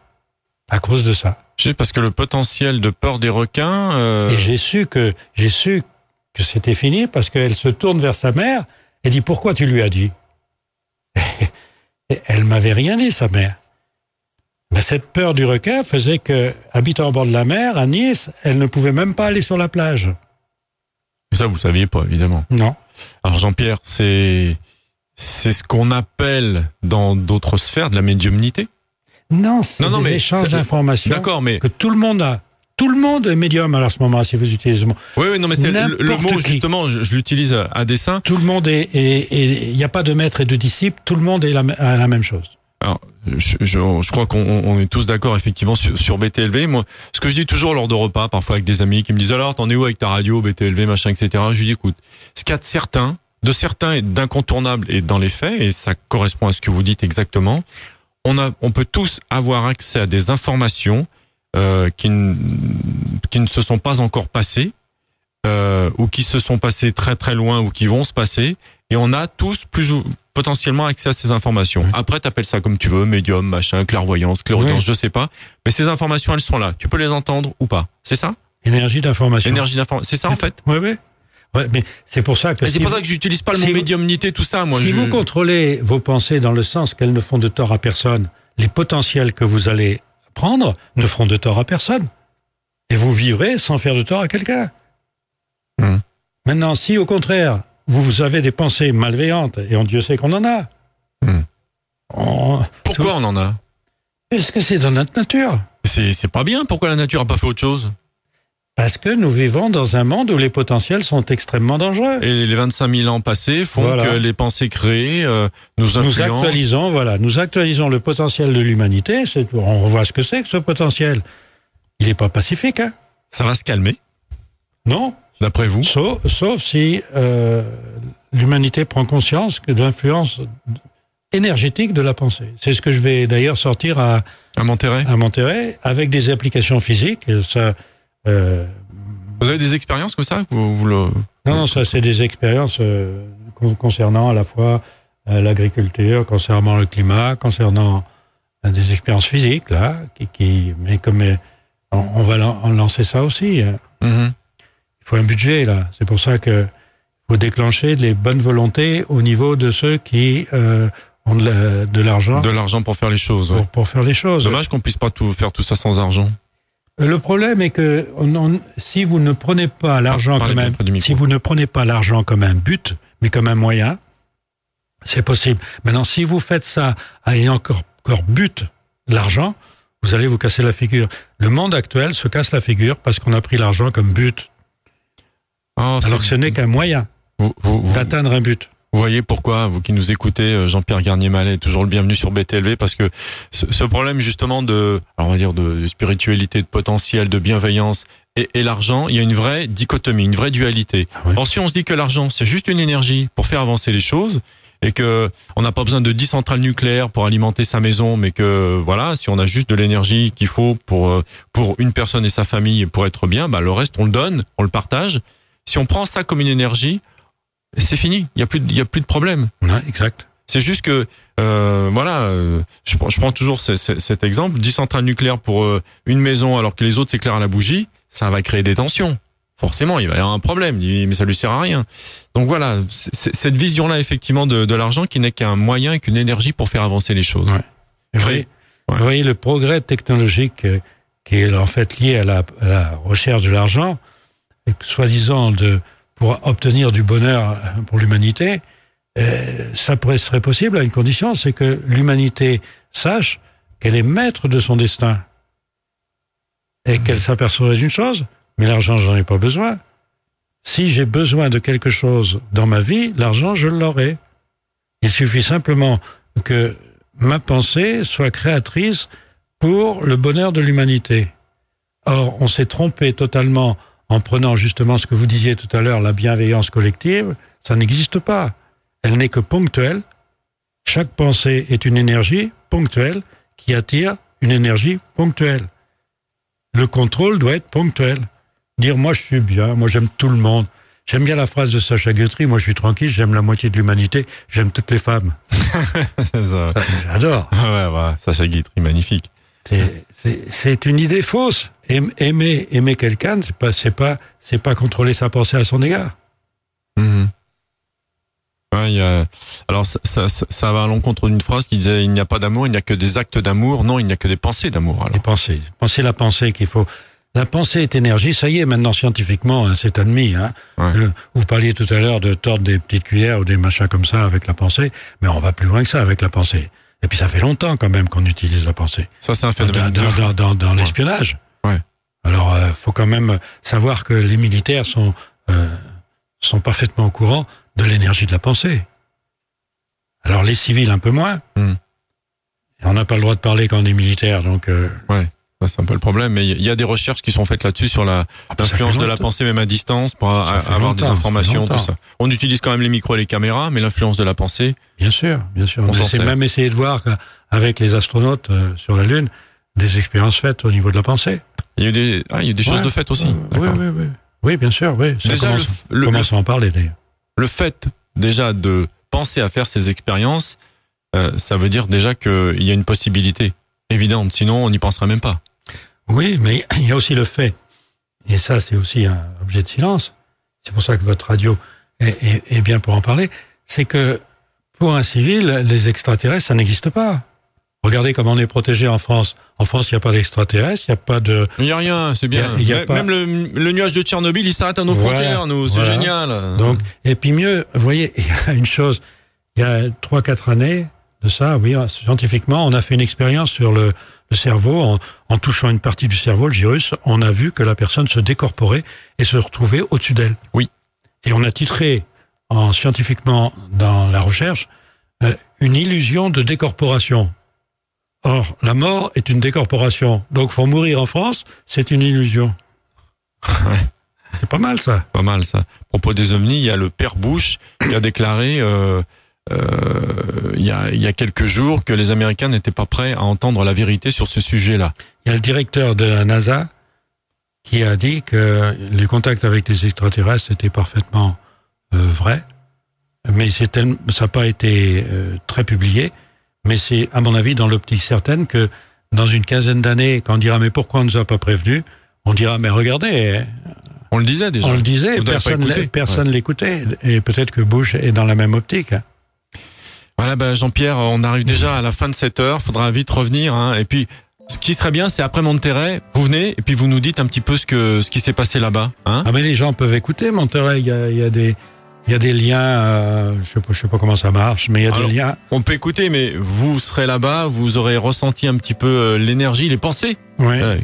à cause de ça. Parce que le potentiel de peur des requins... Et j'ai su que c'était fini parce qu'elle se tourne vers sa mère et dit « Pourquoi tu lui as dit ?» Et elle m'avait rien dit, sa mère. Mais cette peur du requin faisait que, habitant au bord de la mer, à Nice, elle ne pouvait même pas aller sur la plage. Et ça, vous ne saviez pas, évidemment. Non. Alors Jean-Pierre, c'est ce qu'on appelle dans d'autres sphères de la médiumnité? Non, des échanges d'informations. D'accord, mais que tout le monde a. Tout le monde est médium à ce moment, si vous utilisez ce mot. Oui, non, mais c'est le mot, justement, je l'utilise à dessein. Tout le monde il n'y a pas de maître et de disciple, tout le monde est à la même chose. Alors, je crois qu'on est tous d'accord, effectivement, sur BTLV. Moi, ce que je dis toujours lors de repas, parfois avec des amis qui me disent, alors, t'en es où avec ta radio, BTLV, machin, etc. Je lui dis, écoute, ce qu'il y a de certains et d'incontournables et dans les faits, et ça correspond à ce que vous dites exactement, on peut tous avoir accès à des informations qui ne se sont pas encore passées, ou qui se sont passées très très loin, ou qui vont se passer, et on a tous plus ou potentiellement accès à ces informations. Oui. Après, t'appelles ça comme tu veux, médium, machin, clairvoyance, clairaudience, je sais pas, mais ces informations, elles sont là. Tu peux les entendre ou pas. C'est ça? Énergie d'information. C'est ça, en fait? Oui. Ouais, mais c'est pour ça que... c'est pour ça que j'utilise pas le mot médiumnité, tout ça, moi. Si vous contrôlez vos pensées dans le sens qu'elles ne font de tort à personne, les potentiels que vous allez prendre ne feront de tort à personne. Et vous vivrez sans faire de tort à quelqu'un. Maintenant, si au contraire, vous avez des pensées malveillantes, et Dieu sait qu'on en a. Pourquoi on en a? Parce que c'est dans notre nature. C'est pas bien, pourquoi la nature a pas fait autre chose? Parce que nous vivons dans un monde où les potentiels sont extrêmement dangereux. Et les 25 000 ans passés font que les pensées créées nous influencent. Nous actualisons le potentiel de l'humanité. On voit ce que c'est que ce potentiel. Il n'est pas pacifique, hein. Ça va se calmer? Non. D'après vous? Sauf si l'humanité prend conscience de l'influence énergétique de la pensée. C'est ce que je vais d'ailleurs sortir à Monterrey avec des applications physiques. Vous avez des expériences comme ça? Non, ça c'est des expériences concernant à la fois l'agriculture, concernant le climat, concernant des expériences physiques là, mais comme on va lancer ça aussi. Il faut un budget là. C'est pour ça que faut déclencher les bonnes volontés au niveau de ceux qui ont de l'argent. De l'argent pour faire les choses. Ouais. Pour faire les choses. Dommage qu'on puisse pas faire tout ça sans argent. Le problème est que si vous ne prenez pas l'argent comme un but, mais comme un moyen, c'est possible. Maintenant, si vous faites ça ayant encore but l'argent, vous allez vous casser la figure. Le monde actuel se casse la figure parce qu'on a pris l'argent comme but. Alors que ce n'est qu'un moyen d'atteindre un but. Vous voyez pourquoi, vous qui nous écoutez, Jean-Pierre Garnier-Mallet est toujours le bienvenu sur BTLV, parce que ce problème justement de spiritualité, de potentiel, de bienveillance et l'argent, il y a une vraie dichotomie, une vraie dualité. Ah oui. Alors si on se dit que l'argent, c'est juste une énergie pour faire avancer les choses, et que on n'a pas besoin de 10 centrales nucléaires pour alimenter sa maison, mais que voilà, si on a juste de l'énergie qu'il faut pour une personne et sa famille pour être bien, le reste on le donne, on le partage. Si on prend ça comme une énergie, c'est fini, il y a plus de problème. Ouais, exact. C'est juste que je prends toujours cet exemple, 10 centrales nucléaires pour une maison alors que les autres s'éclairent à la bougie, ça va créer des tensions. Forcément, il va y avoir un problème, mais ça lui sert à rien. Donc voilà, c'est cette vision-là effectivement de l'argent qui n'est qu'un moyen et qu'une énergie pour faire avancer les choses. Ouais. Vous voyez le progrès technologique qui est en fait lié à la recherche de l'argent, soi-disant pour obtenir du bonheur pour l'humanité, ça serait possible à une condition, c'est que l'humanité sache qu'elle est maître de son destin. Et qu'elle s'aperçoive d'une chose, mais l'argent, j'en ai pas besoin. Si j'ai besoin de quelque chose dans ma vie, l'argent, je l'aurai. Il suffit simplement que ma pensée soit créatrice pour le bonheur de l'humanité. Or, on s'est trompé totalement en prenant justement ce que vous disiez tout à l'heure, la bienveillance collective. Ça n'existe pas. Elle n'est que ponctuelle. Chaque pensée est une énergie ponctuelle qui attire une énergie ponctuelle. Le contrôle doit être ponctuel. Dire, moi je suis bien, moi j'aime tout le monde. J'aime bien la phrase de Sacha Guitry, moi je suis tranquille, j'aime la moitié de l'humanité, j'aime toutes les femmes. Ça, j'adore. Sacha Guitry, magnifique. C'est une idée fausse. Aimer quelqu'un, c'est pas contrôler sa pensée à son égard. Alors ça va à l'encontre d'une phrase qui disait il n'y a pas d'amour, il n'y a que des actes d'amour. Non, il n'y a que des pensées d'amour. Alors. Les pensées. Pensez la pensée qu'il faut. La pensée est énergie, ça y est, maintenant scientifiquement, c'est admis. Vous parliez tout à l'heure de tordre des petites cuillères ou des machins comme ça avec la pensée, mais on va plus loin que ça avec la pensée. Et puis ça fait longtemps quand même qu'on utilise la pensée. Ça c'est un phénomène dans l'espionnage. Ouais. Alors faut quand même savoir que les militaires sont parfaitement au courant de l'énergie de la pensée. Alors les civils un peu moins. Et on n'a pas le droit de parler quand on est militaire, donc. C'est un peu le problème, mais il y a des recherches qui sont faites là-dessus sur l'influence de la pensée même à distance pour avoir des informations, tout ça. On utilise quand même les micros et les caméras, mais l'influence de la pensée. Bien sûr. On essaie même essayer de voir avec les astronautes sur la Lune des expériences faites au niveau de la pensée. Il y a eu des choses de faites aussi. Oui, bien sûr. Oui. Ça déjà, commence à en parler d'ailleurs. Le fait déjà de penser à faire ces expériences, ça veut dire déjà qu'il y a une possibilité évidente. Sinon, on n'y penserait même pas. Oui, mais il y a aussi le fait, et ça c'est aussi un objet de silence, c'est pour ça que votre radio est bien pour en parler, c'est que pour un civil, les extraterrestres, ça n'existe pas. Regardez comment on est protégé en France. En France, il n'y a pas d'extraterrestres, il n'y a pas de... Il n'y a rien, c'est bien. Même le nuage de Tchernobyl, il s'arrête à nos frontières, c'est génial. Donc, et puis mieux, vous voyez, il y a une chose, il y a 3-4 années de ça, oui, scientifiquement, on a fait une expérience sur le le cerveau, en touchant une partie du cerveau, le gyrus, on a vu que la personne se décorporait et se retrouvait au-dessus d'elle. Oui. Et on a titré scientifiquement dans la recherche une illusion de décorporation. Or, la mort est une décorporation. Donc, faut mourir en France, c'est une illusion. Ouais. C'est pas mal, ça. Pas mal, ça. À propos des ovnis, il y a le père Bush qui a déclaré il y a quelques jours que les Américains n'étaient pas prêts à entendre la vérité sur ce sujet-là. Il y a le directeur de la NASA qui a dit que les contacts avec les extraterrestres étaient parfaitement vrais, mais ça n'a pas été très publié, mais c'est, à mon avis, dans l'optique certaine que dans une quinzaine d'années, quand on dira « mais pourquoi on ne nous a pas prévenus ?» on dira « mais regardez ». On le disait déjà. On le disait, personne l'écoutait, et peut-être que Bush est dans la même optique. Voilà, Jean-Pierre, on arrive déjà à la fin de cette heure, faudra vite revenir, hein. Et puis, ce qui serait bien, c'est après Monterrey, vous venez, et puis vous nous dites un petit peu ce qui s'est passé là-bas, hein. Ah, mais les gens peuvent écouter Monterrey, il y a des liens, je sais pas comment ça marche, mais il y a des liens. On peut écouter, mais vous serez là-bas, vous aurez ressenti un petit peu l'énergie, les pensées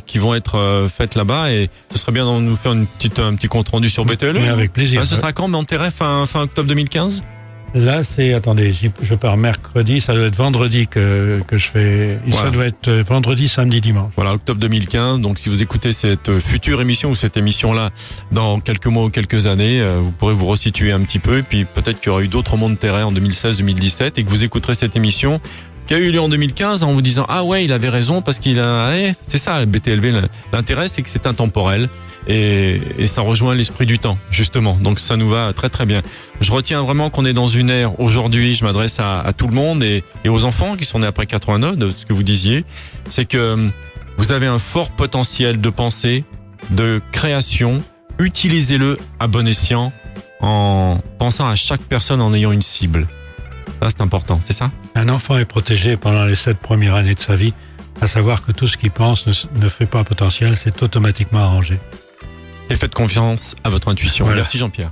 qui vont être faites là-bas, et ce serait bien de nous faire un petit compte rendu sur BTLE. Oui, avec plaisir. Ce sera quand, Monterrey, fin octobre 2015? Là, attendez, je pars mercredi, ça doit être vendredi que je fais, voilà. Ça doit être vendredi, samedi, dimanche. Voilà, octobre 2015, donc si vous écoutez cette future émission ou cette émission-là dans quelques mois ou quelques années, vous pourrez vous resituer un petit peu, et puis peut-être qu'il y aura eu d'autres Monterrey en 2016-2017, et que vous écouterez cette émission qui a eu lieu en 2015 en vous disant « Ah ouais, il avait raison, parce qu'il a... c'est ça, le BTLV, l'intérêt, c'est que c'est intemporel. » Et ça rejoint l'esprit du temps, justement. Donc ça nous va très très bien. Je retiens vraiment qu'on est dans une ère, aujourd'hui, je m'adresse à tout le monde et aux enfants qui sont nés après 89, de ce que vous disiez, c'est que vous avez un fort potentiel de pensée, de création. Utilisez-le à bon escient en pensant à chaque personne en ayant une cible. Ça, c'est important, c'est ça? Un enfant est protégé pendant les 7 premières années de sa vie, à savoir que tout ce qu'il pense ne fait pas potentiel, c'est automatiquement arrangé. Et faites confiance à votre intuition. Voilà. Merci Jean-Pierre.